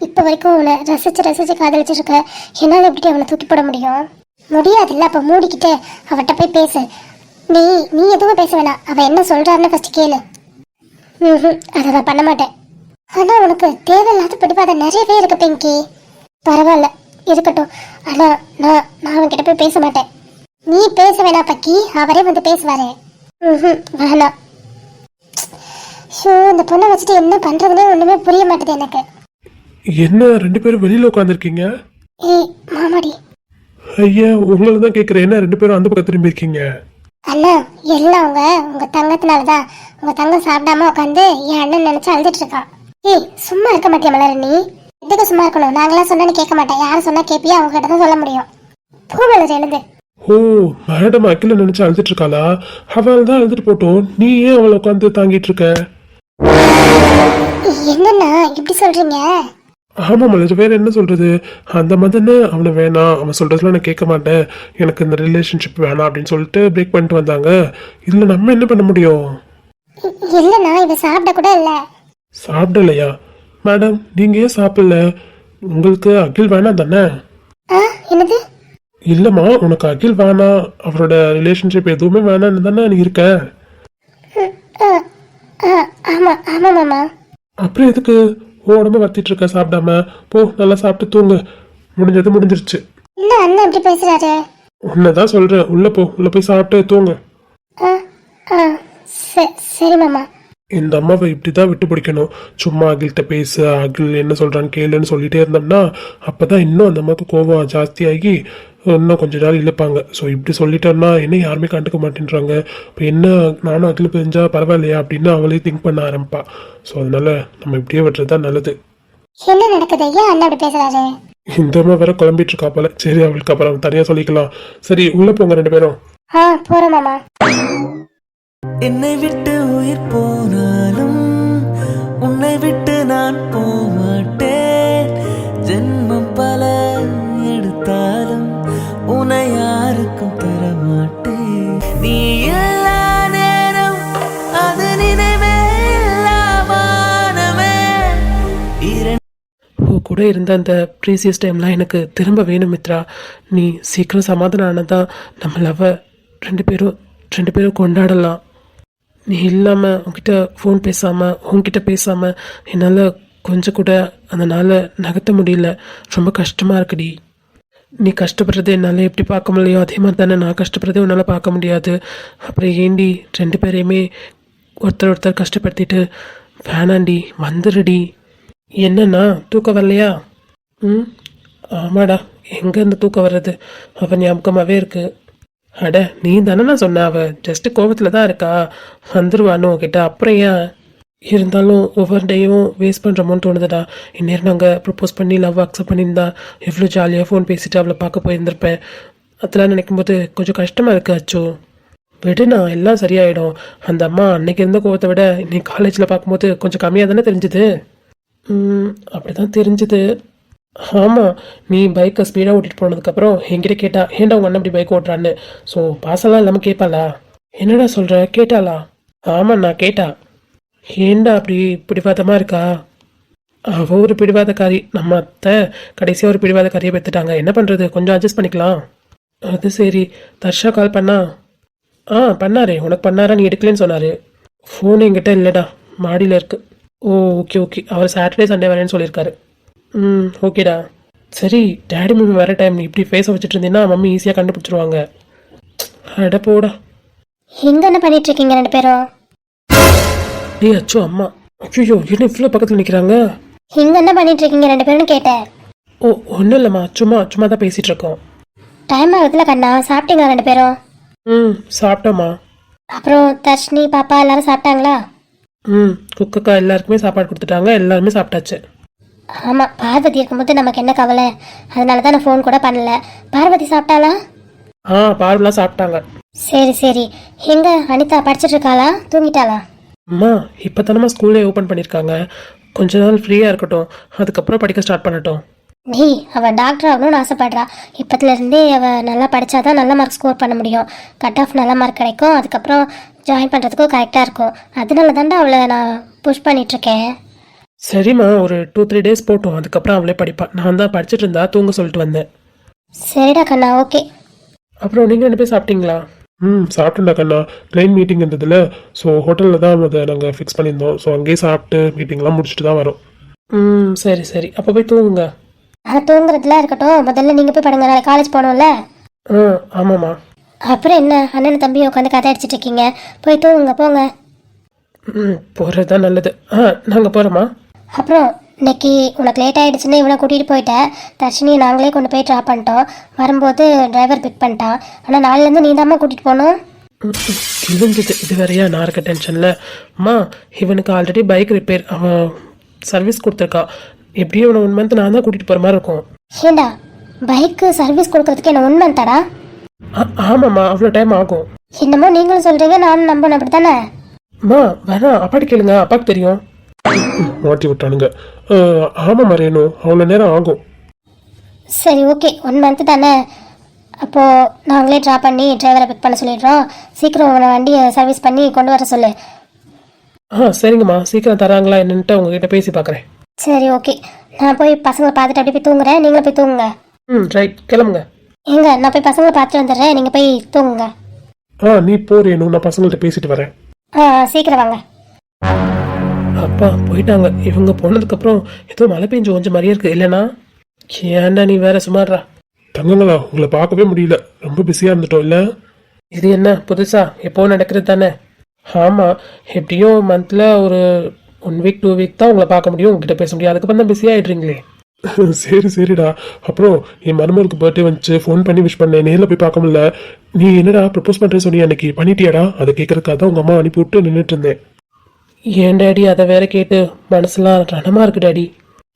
S4: இப்போ வரைக்கும் அவனை ரசிச்சு காதலிச்சிருக்க. என்னால் எப்படி அவனை தூக்கி போட முடியும்? முடியாதுல்ல, அப்போ மூடிக்கிட்டு அவன்கிட்ட போய் பேசு. நீ எதுவும் பேச வேணாம், அவன் என்ன சொல்கிறாருன்னு ஃபஸ்ட்டு கேளு. அதை நான் பண்ண மாட்டேன். ஆனால் உனக்கு தேவையில்லாத பிடிவாதம் நிறையவே இருக்கு பிங்கி. பரவாயில்ல, இருக்கட்டும். ஆனால் நான் அவன்கிட்ட போய் பேச மாட்டேன். நீ பேச வேணாம் பக்கி, அவரே வந்து பேசுவாரு. வேணாம். ஷோ, இந்த பொண்ணை வச்சுட்டு என்ன பண்றதுன்னே ஒண்ணுமே புரிய மாட்டேது எனக்கு.
S3: என்ன 2 பேரும் வெளியில உட்காந்துருக்கீங்க?
S4: ஏய் மாமாடி.
S3: ஐயா, உங்களை தான் கேட்குறேன், என்ன 2 பேரும் அந்த பக்கம் திரும்பி இருக்கீங்க?
S4: அண்ணா, எல்லாம் உங்க தங்கத்தினாலதான். உங்க தங்கம் சாப்பிடாம உட்காந்து என் அண்ணன் நினைச்சு அழுதுட்டு இருக்கான். ஏய், சும்மா இருக்க மாட்டியா மலர்? நீ எதுக்கு சும்மா இருக்கணும்? நாங்களாம் சொன்னு கேட்க மாட்டேன். யாரும் சொன்னா கேப்பியா, அவங்க கிட்ட தான் சொல்ல முடியும். பூ மலர் எழுந்து.
S3: ஓ, மேடம் அகில நினைச்சு அழுதுட்டு இருக்காளா? அவள் தான் அழுதுட்டு போட்டோம், நீ ஏன் அவளை உட்காந்து தாங்கிட்டு இருக்க?
S4: என்னண்ணா இப்படி சொல்றீங்க?
S3: ஆமா மலர், வேற என்ன சொல்றது? அந்த மாதிரி அவனை வேணாம், அவன் சொல்றதுலாம் நான் கேட்க மாட்டேன், எனக்கு இந்த ரிலேஷன்ஷிப் வேணாம் அப்படின்னு சொல்லிட்டு பிரேக் பண்ணிட்டு வந்தாங்க. இதுல நம்ம என்ன பண்ண முடியும்?
S4: இல்லண்ணா, இவ சாப்பிட கூட இல்ல.
S3: சாப்பிடலையா? மேடம், நீங்க ஏன் சாப்பிடல? உங்களுக்கு அகில் வேணாம் தானே?
S4: என்னது?
S3: இல்லம்மா, உனக்கு அகில் வேணாம், அவரோட ரிலேஷன்ஷிப் எதுவுமே வேணான்னு தானே நீ இருக்க.
S4: ஆமா ஆமா மாமா.
S3: அப்புறம் எதுக்கு உடம்பு வத்திட்டு இருக்க சாப்பிடாம? போ, நல்லா சாப்பிட்டு தூங்கு. முடிஞ்சது முடிஞ்சிருச்சு.
S4: இல்ல அண்ணன் எப்படி பேசுறாரு?
S3: உன்னதான் சொல்றேன், உள்ள போ, உள்ள போய் சாப்பிட்டு தூங்கு.
S4: சரி மாமா.
S3: இந்த அம்மாவை இப்படிதான் விட்டு பிடிக்கணும். சும்மா அகில்கிட்ட பேச, அகில் என்ன சொல்றான்னு கேளுன்னு சொல்லிட்டே இருந்தோம்னா அப்பதான் இன்னும் அந்த அம்மாவுக்கு கோபம் ஜாஸ்தியாகி இன்னும் கொஞ்ச நாள் இழுப்பாங்க. ஸோ இப்படி சொல்லிட்டோம்னா என்ன யாருமே கண்டுக்க மாட்டேன்றாங்க. இப்போ என்ன நானும் அகில் பிரிஞ்சா பரவாயில்லையா அப்படின்னு அவளே திங்க் பண்ண ஆரம்பிப்பா. ஸோ அதனால நம்ம இப்படியே விட்டுறது தான் நல்லது.
S4: என்ன நடக்குது? ஏன் அண்ணா அப்படி பேசுறாரு?
S3: இந்த அம்மா வேற குழம்பிட்டு இருக்கா போல. சரி, அவளுக்கு அப்புறம் தனியா சொல்லிக்கலாம். சரி, உள்ள போங்க 2 பேரும்.
S4: போறோம் மாமா.
S1: என்னை விட்டு உயிர் போனாலும் உன்னை விட்டு நான் போமாட்டேன். ஜென்மம் பல எடுத்தாலும் உன்னை யாருக்கும் தரமாட்டேன். நீ எல்லா நேரம் அது நினைவே இல்லாமவே
S2: கூட இருந்த அந்த ப்ரீசியஸ் டைம்லாம் எனக்கு திரும்ப வேணும் மித்ரா. நீ சீக்கிரம் சமாதானம் ஆனதான் நம்ம லவ்வை 2 பேரும் கொண்டாடலாம். நீ இல்லாமல் உன்கிட்ட ஃபோன் பேசாமல் உன்கிட்ட பேசாமல் என்னால் கொஞ்சம் கூட அந்த நாளை நகர்த்த முடியல. ரொம்ப கஷ்டமாக இருக்குடி. நீ கஷ்டப்படுறதே என்னால் எப்படி பார்க்க முடியலையோ அதே மாதிரி தானே நான் கஷ்டப்படுறதே உன்னால் பார்க்க முடியாது. அப்புறம் ஏண்டி 2 பேரையுமே ஒருத்தர் கஷ்டப்படுத்திட்டு? வேணாண்டி, வந்துடுடி. என்னன்னா தூக்கம் வரலையா? ஆமாடா, எங்கேருந்து தூக்கம் வர்றது? அவன் ஞாபகமாகவே இருக்கு. அட, நீ தானே நான் சொன்ன, அவ ஜஸ்ட் கோபத்தில் தான் இருக்கா, வந்துருவானோ கிட்ட. அப்புறம் ஏன் இருந்தாலும் ஒவ்வொரு டேயும் வேஸ்ட் பண்ணுறோமோன்னு தோணுதுடா. இந்நேரம் நாங்கள் ப்ரப்போஸ் பண்ணி லவ் அக்செப்ட் பண்ணியிருந்தா எவ்வளோ ஜாலியாக ஃபோன் பேசிட்டு அவளை பார்க்க போயிருந்திருப்பேன். அதெல்லாம் நினைக்கும்போது கொஞ்சம் கஷ்டமாக இருக்கு அச்சோ. விடுண்ணா, எல்லாம் சரியாயிடும். அந்த அம்மா அன்னைக்கு இருந்த கோவத்தை விட இன்னைக்கு காலேஜில் பார்க்கும்போது கொஞ்சம் கம்மியாக தானே தெரிஞ்சுது. அப்படி தான் தெரிஞ்சுது. ஆமாம், நீ பைக்கை ஸ்பீடாக ஓட்டிகிட்டு போனதுக்கப்புறம் என்கிட்ட கேட்டா, ஏன்டா உங்கள் அண்ணன் இப்படி பைக் ஓட்டுறான்னு. ஸோ பாசெல்லாம் இல்லாமல் கேட்பாளா? என்னடா சொல்கிற? கேட்டாளா? ஆமாண்ணா கேட்டா. ஏண்டா அப்படி பிடிவாதமாக இருக்கா? அவள் ஒரு பிடிவாதக்காரி. நம்ம அத்தை கடைசியாக ஒரு பிடிவாதக்காரியை பெற்றுட்டாங்க. என்ன பண்ணுறது, கொஞ்சம் அட்ஜஸ்ட் பண்ணிக்கலாம். அது சரி. தர்ஷா கால் பண்ணா? பண்ணாரே. உனக்கு பண்ணாரா? நீ எடுக்கலன்னு சொன்னார். ஃபோன் என்கிட்ட இல்லைடா, மாடியில் இருக்குது. ஓ ஓகே. அவர் சாட்டர்டே சண்டே வரேன்னு சொல்லியிருக்காரு. ஓகேடா. சரி, டேடி மம்மி வர டைம் நீ இப்படி ஃபேஸை வச்சுட்டு இருந்தீங்கன்னா மம்மி ஈஸியாக கண்டுபிடிச்சிருவாங்க. அட போடா.
S4: எங்க என்ன பண்ணிட்டு இருக்கீங்க 2 பேரும்?
S2: டேய் அச்சோ, அம்மா. ஐயோ, என்ன இவ்வளோ பக்கத்தில் நிற்கிறாங்க?
S4: இங்க என்ன பண்ணிட்டு இருக்கீங்க 2 பேரும் கேட்டேன்.
S2: ஓ ஒன்றும் இல்லைம்மா, சும்மா சும்மா தான் பேசிகிட்டு இருக்கோம்.
S4: டைம் ஆகுதுல கண்ணா, சாப்பிட்டீங்களா ரெண்டு பேரும்?
S2: ம் சாப்பிட்டோம்மா.
S4: அப்புறம் தர்ஷினி பாப்பா எல்லாரும் சாப்பிட்டாங்களா?
S2: ம் குக்கக்கா எல்லாருக்குமே சாப்பாடு கொடுத்துட்டாங்க, எல்லாருமே சாப்பிட்டாச்சு.
S4: ஆமாம், பார்வதி இருக்கும்போது நமக்கு என்ன கவலை, அதனால தான் நான் ஃபோன் கூட பண்ணல. பார்வதி சாப்பிட்டாளா?
S2: பார்வலாம் சாப்பிட்டாங்க.
S4: சரி சரி. எங்க அனிதா படிச்சிட்டு இருக்காளா, தூங்கிட்டாளா?
S2: அம்மா இப்போ தானம்மா ஸ்கூலே ஓப்பன் பண்ணியிருக்காங்க, கொஞ்ச நாள் ஃப்ரீயாக இருக்கட்டும், அதுக்கப்புறம் படிக்க ஸ்டார்ட் பண்ணட்டும்.
S4: நீ அவள் டாக்டர் ஆகணும்னு ஆசைப்படுறா. இப்போத்துலேருந்தே அவள் நல்லா படித்தாதான் நல்ல மார்க் ஸ்கோர் பண்ண முடியும். கட் ஆஃப் நல்ல மார்க் கிடைக்கும், அதுக்கப்புறம் ஜாயின் பண்ணுறதுக்கும் கரெக்டாக இருக்கும். அதனால தாண்டா அவளை நான் புஷ் பண்ணிகிட்ருக்கேன்.
S2: சரிம்மா, ஒரு 2-3 டேஸ் போட்டோம், அதுக்கப்புறம் அவளே படிப்பா. நான் தான் படிச்சுட்டு இருந்தா தூங்க சொல்லிட்டு வந்தேன்.
S4: சரிடா கண்ணா, ஓகே.
S2: அப்புறம் நீங்கள் ரெண்டு பேர் சாப்பிட்டீங்களா?
S3: சாப்பிட்டேன்டா கண்ணா. கிளைண்ட் மீட்டிங் இருந்ததுல, ஸோ ஹோட்டலில் தான் அதை நாங்கள் ஃபிக்ஸ் பண்ணியிருந்தோம். ஸோ அங்கேயே சாப்பிட்டு மீட்டிங்லாம் முடிச்சுட்டு தான் வரோம்.
S2: சரி சரி, அப்போ போய் தூங்குங்க.
S4: தூங்குறதுலாம் இருக்கட்டும், முதல்ல நீங்கள் போய் படுங்க, நாளைக்கு காலேஜ் போகணும்ல.
S2: ஆமாம்மா.
S4: அப்புறம் என்ன அண்ணன் தம்பி உட்காந்து கதை அடிச்சிட்டு இருக்கீங்க, போய் தூங்குங்க போங்க.
S2: போகிறது தான் நல்லது. நாங்கள் போகிறோம்மா.
S4: அப்புறம் இன்னைக்கு உனக்கு லேட் ஆகிடுச்சுன்னு இவனை கூட்டிகிட்டு போயிட்டேன். தர்ஷினியை நாங்களே கொண்டு போய் ட்ராப் பண்ணிட்டோம். வரும்போது டிரைவர் பிக் பண்ணிட்டான். ஆனால் நாளிலேருந்து நீ தாம்மா கூட்டிகிட்டு போகணும்.
S2: கிழிஞ்சது இது வேறையா, நான் இருக்க டென்ஷனில். அம்மா இவனுக்கு ஆல்ரெடி பைக் ரிப்பேர், அவன் சர்வீஸ் கொடுத்துருக்கான். எப்படியும் இவனை 1 மந்த் நான் தான் கூட்டிகிட்டு போகிற மாதிரி இருக்கும்.
S4: ஏண்டா பைக்கு சர்வீஸ் கொடுக்கறதுக்கு என்ன 1 மந்தாடா?
S2: ஆமாம்மா, அவ்வளோ டைம் ஆகும்.
S4: என்னமோ நீங்களும் சொல்கிறீங்க, நானும் நம்பணும், அப்படி தானே?
S2: அம்மா வேணா, அப்பாட்டு கேளுங்க, அப்பாவுக்கு தெரியும்.
S3: மாட்டி விட்டானுங்க. ஆமாம் மரேனு, அவ்வளோ நேரம் ஆகும்.
S4: சரி ஓகே, 1 மந்த் தானே. அப்போது நாங்களே ட்ராப் பண்ணி டிரைவரை பிக் பண்ண சொல்லிடுறோம். சீக்கிரம் உங்களை வண்டியை சர்வீஸ் பண்ணி கொண்டு வர சொல்லு.
S2: சரிங்கம்மா, சீக்கிரம் தராங்களா என்னன்ட்டு உங்ககிட்ட பேசி பார்க்குறேன்.
S4: சரி ஓகே, நான் போய் பசங்களை பார்த்துட்டு அப்படியே போய் தூங்குறேன், நீங்களும் போய் தூங்குங்க.
S2: ரைட், கிளம்புங்க.
S4: ஏங்க நான் போய் பசங்களை பார்த்துட்டு வந்துடுறேன், நீங்கள் போய் தூங்குங்க.
S3: நீ போறேனு, நான் பசங்கள்கிட்ட பேசிட்டு வரேன்.
S4: சீக்கிரம் வாங்க.
S2: அப்பா போயிட்டாங்க. இவங்க போனதுக்கப்புறம் ஏதோ மழை பெஞ்சு கொஞ்சம் மாதிரியே இருக்கு, இல்லைனா? ஏன்டா நீ வேற சுமாரா.
S3: தங்கங்களா, உங்களை பார்க்கவே முடியல, ரொம்ப பிஸியாக இருந்துட்டோம் இல்லை?
S2: இது என்ன புதுசா, எப்போ நடக்கிறது தானே? ஆமாம், எப்படியும் மந்தில் ஒரு 1 வீக் 2 வீக் தான் உங்களை பார்க்க முடியும், உங்ககிட்ட பேச முடியும். அதுக்கப்புறம் தான் பிஸி ஆகிடுறீங்களே.
S3: சரி சரிடா. அப்புறம் என் மருமகளுக்கு பர்த்டே வந்துச்சு, ஃபோன் பண்ணி விஷ் பண்ணேன், நேரில் போய் பார்க்க முடியல. நீ என்னடா ப்ரப்போஸ் பண்ணுறேன்னு சொன்னி அன்னைக்கு பண்ணிட்டியாடா? அதை கேட்கறதுக்காக தான் உங்கள் அம்மா அனுப்பி விட்டு நின்றுட்டு இருந்தேன்.
S2: ஏன் டேடி அதை வேற கேட்டு மனசுலாம் ரணமா இருக்கு டேடி.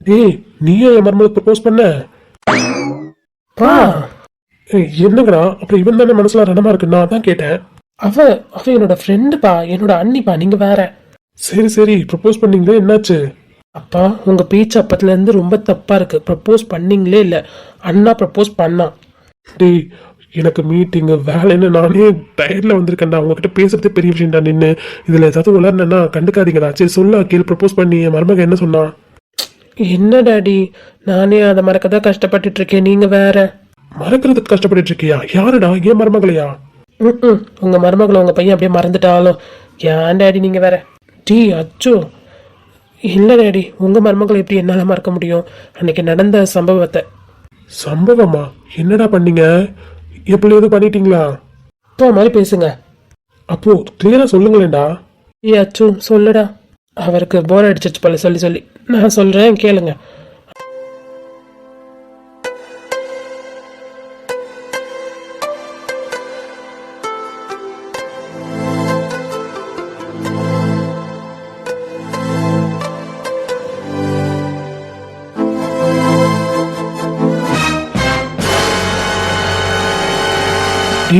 S3: டேய், நீயும் என் மருமகளுக்கு ப்ரப்போஸ் பண்ண? என்னங்கடா, அப்புறம் இவன் தானே மனசுலாம் ரணமா இருக்குன்னு நான் தான் கேட்டேன்.
S2: அவ என்னோட ஃப்ரெண்டுப்பா, என்னோட அண்ணிப்பா, நீங்க வேற.
S3: சரி சரி, ப்ரப்போஸ் பண்ணீங்களே, என்னாச்சு?
S2: அப்பா உங்க பேச்சு அப்பத்துலேருந்து ரொம்ப தப்பா இருக்கு. ப்ரப்போஸ் பண்ணீங்களே இல்லை, அண்ணா ப்ரப்போஸ் பண்ணான்.
S3: டேய், எனக்கு மீட்டிங்கு வேலைன்னு நானே டயர்டில் வந்திருக்கேன்டா. உங்ககிட்ட பேசுறதே பெரிய விஷயம்டா. நின்று இதில் ஏதாவது உளர்னா கண்டுக்காதீங்கடா. சரி சொல்லு அகில், ப்ரப்போஸ் பண்ணி என் மருமக என்ன சொன்னா?
S2: என்ன டாடி, நானே அதை மறக்க தான் கஷ்டப்பட்டுட்டு இருக்கேன், நீங்க வேற.
S3: மறக்கிறதுக்கு கஷ்டப்பட்டு இருக்கியா? யாருடா, ஏன் மருமகளையா?
S2: உங்க மருமகளை உங்க பையன் அப்படியே மறந்துட்டாலும் ஏன் டாடி நீங்க வேற. டீ அச்சோ, இல்லை டாடி, உங்க மருமகளை எப்படி என்னால் மறக்க முடியும்? அன்னைக்கு நடந்த சம்பவத்தை.
S3: சம்பவமா? என்னடா பண்ணீங்க? எப்படி எதுவும் பண்ணிட்டீங்களா?
S2: இப்போ மாதிரி பேசுங்க.
S3: அப்போ கிளியரா சொல்லுங்களேன்டா.
S2: அச்சு சொல்லுடா. அவருக்கு போர் அடிச்சிச்சு போல சொல்லி சொல்லி. நான் சொல்றேன் கேளுங்க.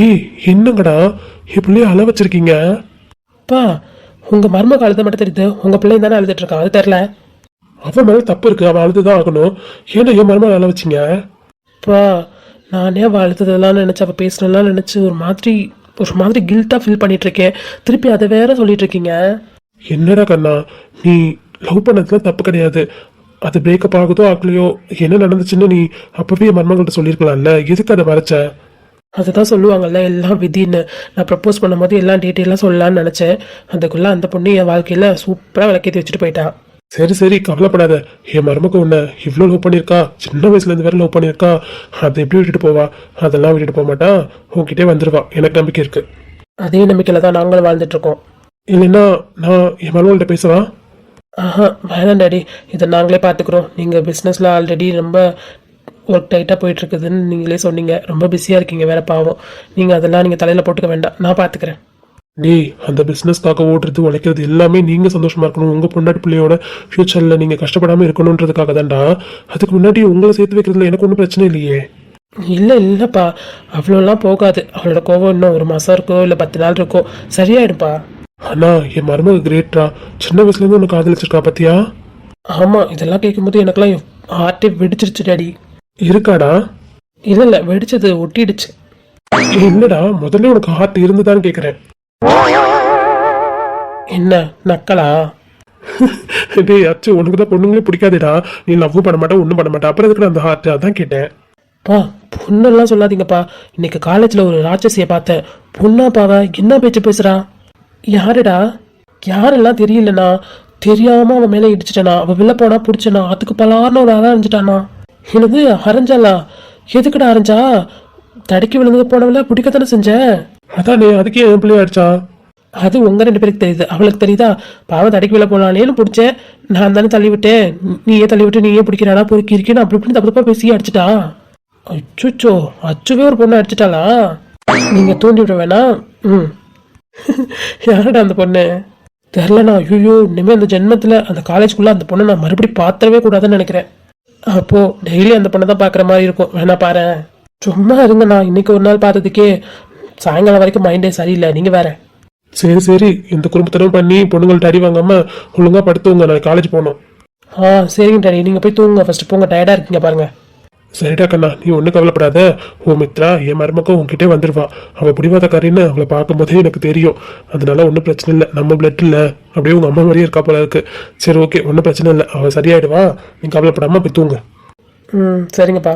S3: ஏய், என்னங்கடா இப்படியே அழ வச்சிருக்கீங்க?
S2: பா உங்க மருமக அழுத மட்டும் தெரியுது, உங்க பிள்ளை தானே அழுதுட்டு இருக்கான், அது தெரியல?
S3: அவன் மேல தப்பு இருக்கு, அவன் அழுதுதான் ஆகணும். ஏன்னா என் மருமக அழ வச்சிங்க?
S2: பா நானே அவள் அழுத்ததெல்லாம் நினச்சி அவள் பேசணும்லாம் நினச்சி ஒரு மாதிரி கில்ட்டாக ஃபீல் பண்ணிட்டு இருக்கேன். திருப்பி அதை வேற சொல்லிட்டு இருக்கீங்க.
S3: என்னடா கண்ணா, நீ லவ் பண்ணதுல தப்பு கிடையாது. அது பிரேக்கப் ஆகுதோ ஆகலையோ, என்ன நடந்துச்சுன்னு நீ அப்பவே என் மருமகள்கிட்ட சொல்லியிருக்கலாம்ல, எதுக்கு அதை மறைச்ச?
S2: அதுதான் சொல்லுவாங்கல்ல எல்லாம் விதின்னு. நான் ப்ரப்போஸ் பண்ணும்போது எல்லாம் டீட்டெயிலாக சொல்லலான்னு நினச்சேன். அதுக்குள்ளே அந்த பொண்ணு என் வாழ்க்கையில் சூப்பராக விளக்கேற்றி வச்சுட்டு போயிட்டான்.
S3: சரி சரி, கவலைப்படாத. என் மருமக உன்னை இவ்வளோ லவ் பண்ணியிருக்கா, சின்ன வயசுலேருந்து வேற லவ் பண்ணியிருக்கா. அதை எப்படி விட்டுட்டு போவா? அதெல்லாம் விட்டுட்டு போக மாட்டா, உன்கிட்டே வந்துடுவா, எனக்கு நம்பிக்கை இருக்கு.
S2: அதே நம்பிக்கையில் தான் நாங்களும் வாழ்ந்துட்டு இருக்கோம்.
S3: இல்லைன்னா நான் என் மருமகள்கிட்ட பேசவா?
S2: வேணாம் டாடி, இதை நாங்களே பார்த்துக்குறோம். நீங்கள் பிஸ்னஸில் ஆல்ரெடி ரொம்ப ஒர்க் டைட்டாக போயிட்டுருக்குதுன்னு நீங்களே சொன்னீங்க. ரொம்ப பிஸியாக இருக்கீங்க வேற பாவம். நீங்கள் அதெல்லாம் நீங்கள் தலையில் போட்டுக்க வேண்டாம், நான் பார்த்துக்கிறேன்.
S3: டேய், அந்த பிஸ்னஸ்க்காக ஓடுறது உழைக்கிறது எல்லாமே நீங்கள் சந்தோஷமா இருக்கணும், உங்கள் பொண்டாட்டி பிள்ளையோட ஃப்யூச்சரில் நீங்கள் கஷ்டப்படாமல் இருக்கணுன்றதுக்காக தான்டா. அதுக்கு முன்னாடி உங்களை சேர்த்து வைக்கிறதுல எனக்கு ஒன்றும் பிரச்சனை இல்லையே.
S2: இல்லைப்பா, அவ்வளோலாம் போகாது. அவளோட கோவம் இன்னும் 1 மாதம் இருக்கோ இல்லை 10 நாள் இருக்கோ, சரியாயிடுப்பா.
S3: அண்ணா, என் மருமக கிரேட்ரா. சின்ன வயசுலேருந்து உனக்கு காதலிச்சிருக்கா பத்தியா?
S2: ஆமாம், இதெல்லாம் கேட்கும்போது எனக்குலாம் ஹார்ட்டே வெடிச்சிருச்சு டாடி.
S3: இருக்காடா?
S2: இல்லை வெடிச்சது, ஒட்டிடுச்சு.
S3: இல்லடா, முதல்ல உனக்கு ஹார்ட் இருந்துதான்னு கேட்குறேன்.
S2: என்ன நக்கலா?
S3: டேய் அச்சு, உனக்கு தான் பொண்ணுங்களே பிடிக்காதேடா. நீ லவ் பண்ண மாட்டா, ஒன்றும் பண்ண மாட்டா, அப்புறம் எதுக்கு அந்த ஹார்ட்? அதான் கேட்டேன்.
S2: பா, பொண்ணெல்லாம் சொல்லாதீங்கப்பா. இன்னைக்கு காலேஜில் ஒரு ராட்சசியை பார்த்தேன். பொண்ணாப்பாவ என்ன பேச்சு பேசுறா? யாருடா? யாரெல்லாம் தெரியலண்ணா. தெரியாம அவன் மேலே இடிச்சிட்டனா. அவள் வெளில போனா பிடிச்சனா. அதுக்கு பலார்னு ஒரு ஆளா அரைஞ்சிட்டானா. எனக்கு அரைஞ்சாலா? எதுக்குடா அரைஞ்சா? தடுக்கி விழுந்து போனவள பிடிக்கத்தானே செஞ்சேன்.
S3: அதானே, அதுக்கே என் பிள்ளைய அடிச்சா?
S2: அது உங்க 2 பேருக்கு தெரியுது, அவளுக்கு தெரியுதா? பாவம் தடுக்கி விழ போனாலேன்னு பிடிச்சேன். நான் தானே தள்ளி விட்டேன். நீயே தள்ளி விட்டு நீயே பிடிக்கிறானா பொறுக்கி இருக்கேன்னு அப்படி இப்படின்னு தப்பு தப்பா பேசி அடிச்சிட்டா. அச்சுச்சோ, அச்சுவே ஒரு பொண்ணு அடிச்சிட்டாளா? நீங்க தூண்டி விட வேணாம். யாரடா அந்த பொண்ணு? தெரிலண்ணா. ஐயோ, இனிமேல் அந்த ஜென்மத்தில் அந்த காலேஜ்குள்ளே அந்த பொண்ணை நான் மறுபடியும் பார்த்துடவே கூடாதுன்னு நினைக்கிறேன். அப்போது டெய்லி அந்த பொண்ணை தான் பார்க்குற மாதிரி இருக்கும். வேணா பாரு. சும்மா இருங்கண்ணா. இன்னைக்கு ஒரு நாள் பார்த்ததுக்கே சாயங்காலம் வரைக்கும் மைண்டே சரியில்லை. நீங்கள் வேற.
S3: சரி சரி, இந்த குடும்பத்தனம் பண்ணி பொண்ணுங்கள்ட்ட அடி வாங்காம ஒழுங்கா படுத்துவங்க. நான் காலேஜ் போகணும்.
S2: சரிங்க டாடி, நீங்கள் போய் தூங்குங்க ஃபர்ஸ்ட். போங்க, டயர்டாக இருக்கீங்க பாருங்க.
S3: சரிடா கண்ணா, நீ ஒன்றும் கவலைப்படாத. ஓ மித்ரா, என் மருமக்கம் உன்கிட்டே வந்துடுவா. அவள் பிடிவாதக்காரின்னு அவளை பார்க்கும்போதே எனக்கு தெரியும். அதனால ஒன்றும் பிரச்சனை இல்லை. நம்ம பிளட் இல்லை, அப்படியே உங்கள் அம்மா மாதிரியே இருக்கா போல இருக்கு. சரி ஓகே, ஒன்றும் பிரச்சனை இல்லை. அவள் சரியாயிடுவா. நீ கவலைப்படாமல் போய் தூங்க.
S2: சரிங்கப்பா.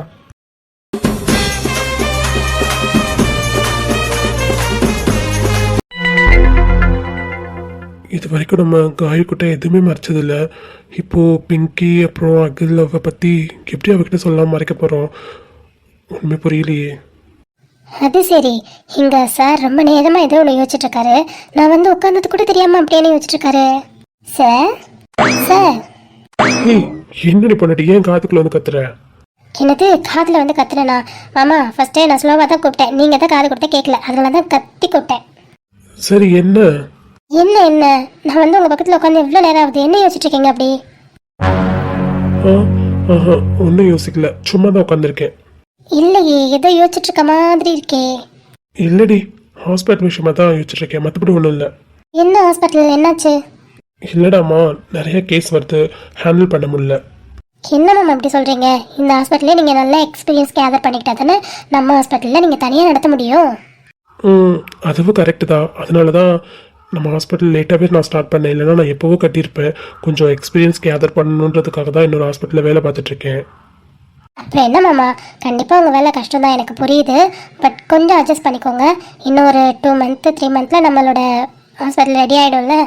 S3: இது வரைக்கும் நம்ம காய்கிட்ட எதுவுமே மறைச்சதில்ல. இப்போது பிங்கி அப்புறம் அகிலாவை பற்றி எப்படி அவகிட்ட சொல்லாமல் மறைக்க போகிறோம்? ஒன்றுமே புரியலையே.
S4: அது சரி, இங்க சார் ரொம்ப நேரமா ஏதோ ஒன்று யோசிச்சுட்டு இருக்காரு. நான் வந்து உட்கார்ந்தது கூட தெரியாம அப்படியே யோசிச்சுட்டு இருக்காரு. சார் சார்
S3: ஏய், என்ன நீ பண்ணி ஏன் காதுக்குள்ள வந்து கத்துற?
S4: என்னது காதில் வந்து கத்துறேனா? மாமா, ஃபர்ஸ்டே நான் ஸ்லோவாக தான் கூப்பிட்டேன். நீங்கள் தான் காது கொடுத்தா கேட்கல, அதனால தான் கத்தி கூப்பிட்டேன்.
S3: சரி என்ன?
S4: என்ன என்ன? நான் வந்து உங்கள் பக்கத்தில் உட்காந்து எவ்வளோ நேரம் ஆகுது? என்ன யோசிச்சுட்டு இருக்கீங்க அப்படி?
S3: ஒன்றும் யோசிக்கல, சும்மா தான் உட்காந்துருக்கேன்.
S4: இல்லையே, ஏதோ யோசிச்சுட்டு இருக்க மாதிரி இருக்கே.
S3: இல்லடி, ஹாஸ்பிட்டல் விஷயமா தான் யோசிச்சுட்டு இருக்கேன், மற்றபடி ஒன்றும் இல்லை.
S4: என்ன ஹாஸ்பிட்டல், என்னாச்சு?
S3: இல்லடாம்மா, நிறைய கேஸ் வருது, ஹேண்டில் பண்ண முடியல.
S4: என்ன மேம் அப்படி சொல்கிறீங்க? இந்த ஹாஸ்பிட்டலே நீங்கள் நல்ல எக்ஸ்பீரியன்ஸ் கேதர் பண்ணிக்கிட்டா தானே நம்ம ஹாஸ்பிட்டலில் நீங்கள் தனியாக நடத்த முடியும்.
S3: அதுவும் கரெக்டு தான். அதனால தான் நம்ம ஹாஸ்பிட்டல் லேட்டாகவே நான் ஸ்டார்ட் பண்ணேன். இல்லைன்னா நான் எப்போவோ கட்டியிருப்பேன். கொஞ்சம் எக்ஸ்பீரியன்ஸ் கேதர் பண்ணணுன்றதுக்காக தான் இன்னொரு ஹாஸ்பிட்டலில் வேலை பார்த்துட்ருக்கேன்.
S4: அப்புறம் என்ன மாமா, கண்டிப்பாக உங்கள் வேலை கஷ்டம் தான், எனக்கு புரியுது. பட் கொஞ்சம் அட்ஜஸ்ட் பண்ணிக்கோங்க. இன்னும் ஒரு 2 மந்த்து 3 மந்த்தில் நம்மளோட ஹாஸ்பிட்டல் ரெடி ஆகிடும்ல.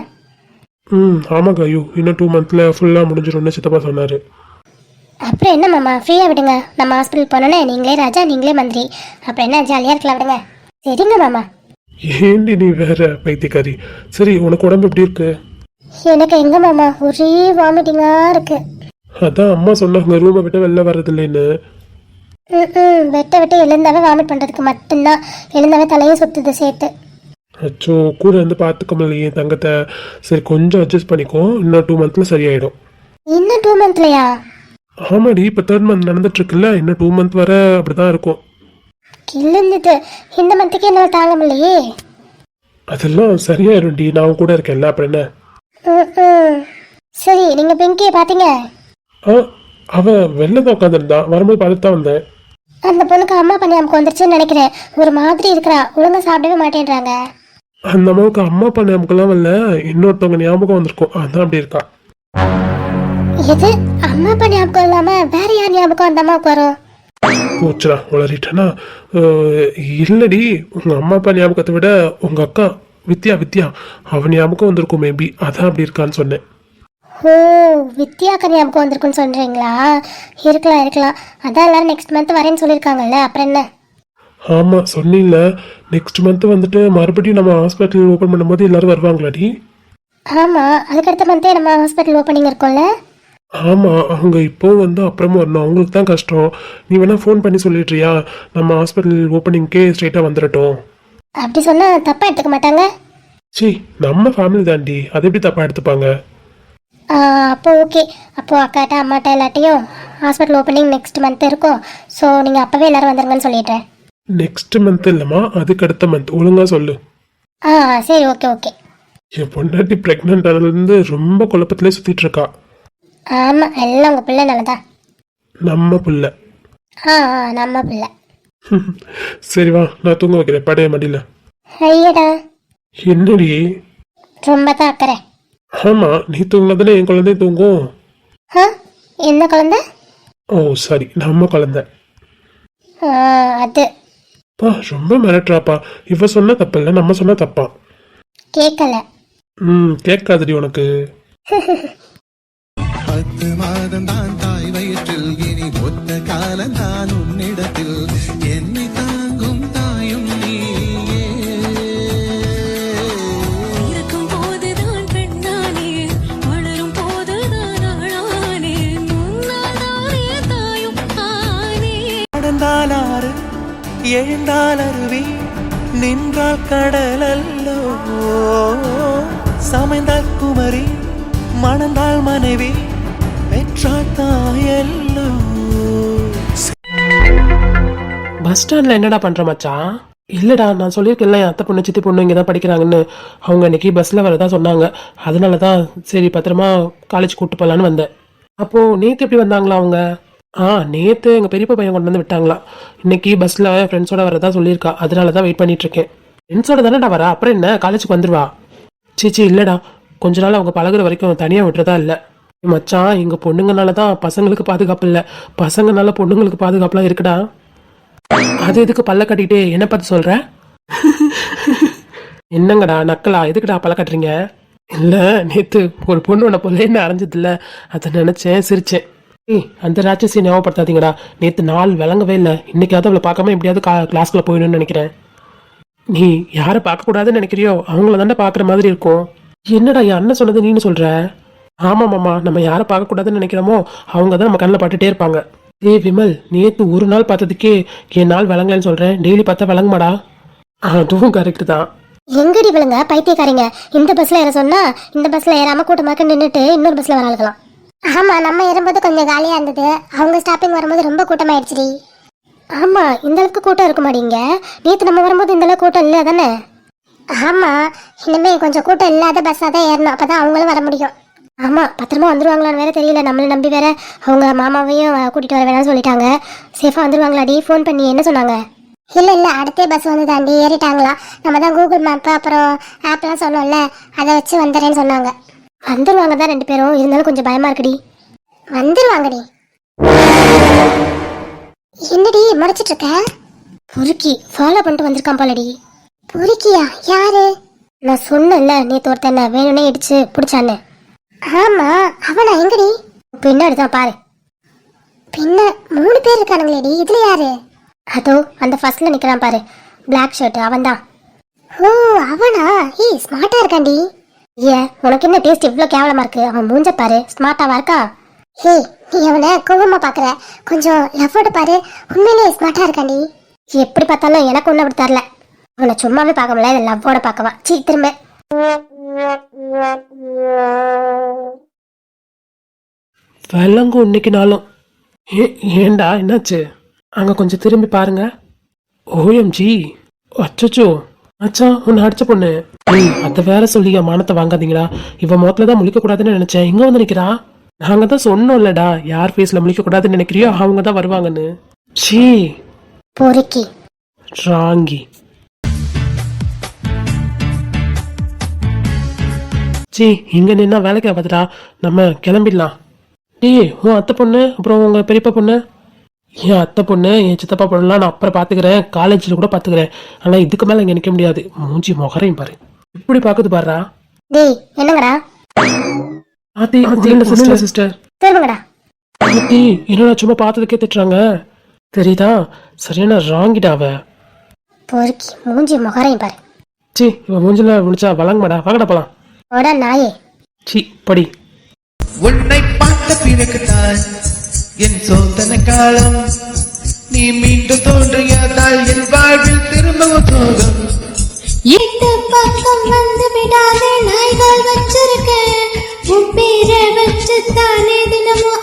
S3: ஆமாங்க. ஐயோ, இன்னும் 2 மந்த்தில் ஃபுல்லாக முடிஞ்சிடும்னு சித்தப்பா சொன்னார்.
S4: அப்புறம் என்ன மாமா, ஃப்ரீயாக விடுங்க. நம்ம ஹாஸ்பிட்டல் போனோன்னே நீங்களே ராஜா நீங்களே மந்திரி. அப்புறம் என்ன, ஜாலியாக இருக்கலாம், விடுங்க. சரிங்க மாமா.
S3: ஏண்டி நீ வேற பைத்தியக்காரி. சரி, உனக்கு உடம்பு எப்படி இருக்கு?
S4: எனக்கு எங்க மாமா, ஒரே வாமிட்டிங்காக இருக்கு.
S3: அதான் அம்மா சொன்னாங்க ரூமை விட்டு வெளில வர்றதில்லைன்னு.
S4: வெட்ட விட்டு எழுந்தாவே வாமிட் பண்ணுறதுக்கு மட்டும்தான். எழுந்தாவே தலையும் சுற்றுது சேர்த்து.
S3: அச்சோ, கூட இருந்து பார்த்துக்க முடியலையே தங்கத்தை. சரி, கொஞ்சம் அட்ஜஸ்ட் பண்ணிக்கோ. இன்னும் 2 மந்த்தில் சரியாயிடும்.
S4: இன்னும் 2 மந்த்லையா?
S3: ஆமாடி, இப்போ 3rd மந்த் நடந்துட்டு இருக்குல்ல, இன்னும் 2 மந்த் வரை அப்படிதான் இருக்கும்.
S4: கிள்ளுந்துட்டு இந்த மந்த்துக்கு என்னால் தாங்க முடியலையே.
S3: அதெல்லாம் சரியாயிரும்டி, நான் கூட இருக்கேன்ல, அப்புறம் என்ன.
S4: சரி, நீங்கள் பிங்கியை பார்த்தீங்க?
S3: அவன் வெளில தான் உட்காந்துருந்தா, வரும்போது பார்த்துட்டு தான் வந்தேன்.
S4: அந்த பொண்ணுக்கு அம்மா பண்ணி நமக்கு வந்துருச்சுன்னு நினைக்கிறேன். ஒரு மாதிரி இருக்கிறா, ஒழுங்காக சாப்பிடவே மாட்டேன்றாங்க.
S3: அந்த அம்மாவுக்கு அம்மா அப்பா ஞாபகம்லாம் வரல, இன்னொருத்தவங்க ஞாபகம் வந்திருக்கும், அதான் அப்படி இருக்கா.
S4: எது அம்மா அப்பா ஞாபகம் இல்லாமல் வேற யார் ஞாபகம் அந்த அம்மாவுக்கு வரும்?
S3: போச்சுடா, உளறிட்டேனா? இல்லடி, உங்கள் அம்மா அப்பா ஞாபகத்தை விட உங்கள் அக்கா வித்யா அவன் ஞாபகம் வந்திருக்கும் மேபி, அதான் அப்படி இருக்கான்னு சொன்னேன்.
S4: ஓ, வித்யாக்கா ஞாபகம் வந்திருக்குன்னு சொல்கிறீங்களா? இருக்கலாம். அதான் எல்லாரும் நெக்ஸ்ட் மந்த் வரேன்னு சொல்லியிருக்காங்கல்ல, அப்புறம் என்ன?
S3: ஆமாம் சொன்னீங்கள, நெக்ஸ்ட் மந்த் வந்துட்டு மறுபடியும் நம்ம ஹாஸ்பிட்டல் ஓப்பன் பண்ணும்போது எல்லாரும் வருவாங்களாடி?
S4: ஆமாம், அதுக்கடுத்த மந்தே நம்ம ஹாஸ்பிட்டல் ஓப்பனிங் இருக்கும்ல.
S3: ஆமா, அவங்க இப்போ வந்து அப்புறமா வரணும், அவங்களுக்கு தான் கஷ்டம். நீ வேணா ஃபோன் பண்ணி சொல்லிடுறியா? நம்ம ஹாஸ்பிட்டல் ஓப்பனிங்க்கே ஸ்ட்ரெயிட்டாக வந்துடட்டும்.
S4: அப்படி சொன்னா தப்பா எடுத்துக்க மாட்டாங்க?
S3: சி, நம்ம ஃபேமிலி தாண்டி, அதை எப்படி தப்பா எடுத்துப்பாங்க?
S4: அப்போ ஓகே. அப்போ அக்காட்ட அம்மாட்ட எல்லாட்டையும் ஹாஸ்பிட்டல் ஓப்பனிங் நெக்ஸ்ட் மந்த் இருக்கும். ஸோ நீங்கள் அப்போவே எல்லாரும் வந்துருங்கன்னு சொல்லிடுறேன்.
S3: நெக்ஸ்ட் மந்த் இல்லைம்மா, அதுக்கு அடுத்த மந்த். ஒழுங்கா சொல்லு.
S4: சரி, ஓகே ஓகே.
S3: என் பொண்டாட்டி ப்ரெக்னென்ட் ஆனதுலேருந்து ரொம்ப குழப்பத்திலே சுற்றிட்டு இருக்கா.
S4: ஆமாம், எல்லாம் உங்கள் பிள்ளை நல்லதான்.
S3: நம்ம புள்ள.
S4: நம்ம பிள்ளை.
S3: சரி வா, நான் தூங்க வைக்கிறேன், படைய மடியில்.
S4: ஐயடா,
S3: என்னடி?
S4: ரொம்ப தான் அக்கறை.
S3: ஆமா, நீ தூங்கினதுல என் குழந்தை தூங்கும்.
S4: என்ன குழந்தை?
S3: ஓ சாரி, நம்ம குழந்தை.
S4: அது
S3: பா ரொம்ப மிரட்டுறாப்பா. இவ சொன்ன தப்பு இல்லை, நம்ம சொன்ன தப்பா?
S4: கேட்கல.
S3: கேட்காதடி உனக்கு.
S7: 10 மாதம் தான் தாய் வயிற்றில், இனி ஒத்த காலம் தான் உன்னிடத்தில், என்னை தாங்கும் தாயும் நீயே.
S5: இருக்கும் போதுதான் பெண்ணானே, வளரும் போதுதான் ஆளானே, முன்னால் தானே தாயும் ஆனே.
S1: நடந்தால் ஆறு, எழுந்தால் அருவி, நின்றால் கடல் அல்லோ, சமைந்தால் குமரி, மணந்தால் மனைவி, பெற்றால் தாயல்லோ.
S2: பஸ் ஸ்டாண்டில் என்னடா பண்ணுற மச்சான்? இல்லைடா, நான் சொல்லியிருக்கேன்ல என் அத்தை பொண்ணு சித்தி பொண்ணு இங்கே தான் படிக்கிறாங்கன்னு. அவங்க இன்னைக்கு பஸ்ஸில் வரதா சொன்னாங்க. அதனால தான் சரி பத்திரமா காலேஜ் கூப்பிட்டு போகலான்னு வந்தேன். அப்போது நேற்று எப்படி வந்தாங்களா அவங்க? நேற்று எங்கள் பெரியப்பா பையன் கொண்டு வந்து விட்டாங்களாம். இன்னைக்கு பஸ்ஸில் ஃப்ரெண்ட்ஸோட வரதா சொல்லியிருக்கா. அதனால தான் வெயிட் பண்ணிகிட்ருக்கேன். ஃப்ரெண்ட்ஸோட தானேடா வரா, அப்புறம் என்ன காலேஜுக்கு வந்துடுவா. சீச்சி இல்லைடா, கொஞ்ச நாள் அவங்க பழகுற வரைக்கும் தனியாக விட்டுறதா இல்லை. மச்சான், எங்கள் பொண்ணுங்கனால தான் பசங்களுக்கு பாதுகாப்பு இல்லை, பசங்கனால பொண்ணுங்களுக்கு பாதுகாப்புலாம் இருக்குடா. அது எதுக்கு பல்ல கட்டிட்டு என்ன பார்த்து சொல்ற? என்னங்கடா நக்கலா? எதுக்குடா பல்ல கட்டுறீங்க? இல்லை, நேற்று ஒரு பொண்ணு உன்னை பொல்லேன்னு அரைஞ்சதில்ல, அதை நினச்சேன், சிரிச்சேன். அந்த ராட்சசியை ஞாபகப்படுத்தாதீங்கடா. நேற்று நாள் விளங்கவே இல்லை. இன்னைக்காவது அவளை பார்க்காம எப்படியாவது கிளாஸ்க்குள்ள போயிடணும்னு நினைக்கிறேன். நீ யாரை பார்க்கக்கூடாதுன்னு நினைக்கிறியோ அவங்கள தானே பார்க்குற மாதிரி இருக்கும். என்னடா என் அண்ணன் சொன்னது நீனு சொல்கிற? ஆமாம் மாமா, நம்ம யாரை பார்க்கக்கூடாதுன்னு நினைக்கிறோமோ அவங்க தான் நம்ம கண்ணில் பட்டுட்டே இருப்பாங்க. விமல், நேற்று ஒரு நாள் பார்த்ததுக்கே என் நாள் விளங்கலன்னு சொல்கிறேன். டெய்லி பார்த்தா விளங்குமாடா? அதுவும் கரெக்டு தான்.
S4: எங்கடி விழுங்க பைத்தியக்காரிங்க. இந்த பஸ்ல ஏற சொன்னா இந்த பஸ்ல ஏறாம கூட்டமாக்க நின்றுட்டு இன்னொரு பஸ்ல வராளுக்கலாம். ஆமா, நம்ம ஏறும்போது கொஞ்சம் காலியா இருந்தது, அவங்க ஸ்டாப்பிங் வரும்போது ரொம்ப கூட்டமாயிடுச்சுடி. ஆமா, இந்த அளவுக்கு கூட்டம் இருக்க மாட்டீங்க. நேற்று நம்ம வரும்போது இந்த அளவுக்கு கூட்டம் இல்லை தானே? ஆமா, இனிமே கொஞ்சம் கூட்டம் இல்லாத பஸ்ஸாக தான் ஏறணும், அப்பதான் அவங்களும் வர முடியும். ஆமா, பத்திரமா வந்துருவாங்களான்னு வேற தெரியல. நம்மளை நம்பி வேற அவங்க மாமாவையும் கூட்டிட்டு வர வேணாம்னு சொல்லிட்டாங்க. சேஃபா வந்துருவாங்களாடி? ஃபோன் பண்ணி என்ன சொன்னாங்க? இல்லை அடுத்தே பஸ் வந்து தாண்டி ஏறிட்டாங்களா. நம்ம தான் கூகுள் மேப்பு அப்புறம் ஆப்லாம் சொன்னோம்ல, அதை வச்சு வந்துடுறேன்னு சொன்னாங்க. வந்துருவாங்க தான் 2 பேரும், இருந்தாலும் கொஞ்சம் பயமா இருக்குடி. வந்துருவாங்கடி. என்னடி முடிச்சிட்டு இருக்க? பொறுக்கி ஃபாலோ பண்ணிட்டு வந்திருக்கான் போலடி. பொறுக்கியா? யாரு? நான் சொன்னேன்ல நேற்று ஒருத்தன வேணும்னே இடிச்சு பிடிச்சான்னு. ஆமா, அவனா? எங்கடி? பின்னாடி தான் பாரு. பின்ன 3 பேர் இருக்கானுங்களேடி, இதுல யாரு? அதோ அந்த ஃபர்ஸ்ட்ல நிக்கிறான் பாரு, பிளாக் ஷர்ட், அவன் தான். ஓ அவனா? ஸ்மார்ட்டா இருக்காண்டி. உனக்கு என்ன டேஸ்ட் இவ்வளோ கேவலமா இருக்கு? அவன் மூஞ்ச பாரு, ஸ்மார்ட்டாவா இருக்கா? நீ அவனை கோவமா பாக்குற, கொஞ்சம் எஃபோர்ட் பாரு, உண்மையிலே ஸ்மார்ட்டா இருக்காண்டி. எப்படி பார்த்தாலும் எனக்கு ஒன்றும் அப்படி தரல. அவனை சும்மாவே பார்க்க முடியல, இதை லவ்வோட பார்க்கவா? திரும்ப
S2: விலங்கும் இன்னைக்கு நாளும். ஏண்டா என்னாச்சு? அங்கே கொஞ்சம் திரும்பி பாருங்க. ஓஎம்ஜி, அச்சோ மச்சான், உன்னை அடிச்ச பொண்ணு. அதை வேற சொல்லி மானத்தை வாங்காதீங்களா. இவன் முகத்துல தான் முழிக்க கூடாதுன்னு நினைச்சேன், இங்க வந்து நிக்கிறா. நாங்க தான் சொன்னோம்லடா, யார் ஃபேஸ்ல முழிக்க கூடாதுன்னு நினைக்கிறியோ அவங்க தான் வருவாங்கன்னு. சீ
S4: பொறுக்கி
S2: ராங்கி. சீ, இங்க நின்னா வேலைக்கு ஆகாதுடா, நம்ம கிளம்பிடலாம். உன் அத்தை பொண்ணு அப்புறம் உங்க பெரியப்பா பொண்ணு? என் அத்தை பொண்ணு என் சித்தப்பா பொண்ணுலாம் நான் அப்புறம் பாத்துக்கிறேன், காலேஜில் கூட பாத்துக்கிறேன். ஆனா இதுக்கு மேல இங்க நிக்க முடியாது. மூஞ்சி முகரையும் பாரு, இப்படி பாக்குது பாருடா.
S4: டேய் என்னங்கடா?
S2: சிஸ்டர்
S4: திரும்பங்கடா.
S2: என்னடா சும்மா பார்த்ததுக்கே திட்டுறாங்க, தெரியுதா? சரியான ராங்கிடாவ.
S4: பொறுக்கி மூஞ்சி முகரையும் பாரு.
S2: சி, இவன் மூஞ்சில முடிச்சா வழங்க மாடா. வாங்கடா போலாம்.
S4: நாயே.
S2: சி படி.
S7: உன்னை பார்த்த
S1: பிறகுதான் என் சோதனை காலம். நீ மீண்டும் தோன்றியதால் என் வாழ்வில் திரும்பவும் சோகம்.
S6: எட்டு பக்கம் வந்து விடாதே நாய்கள் வச்சிருக்கேன் உன் பேரை வச்சு தானே தினமும்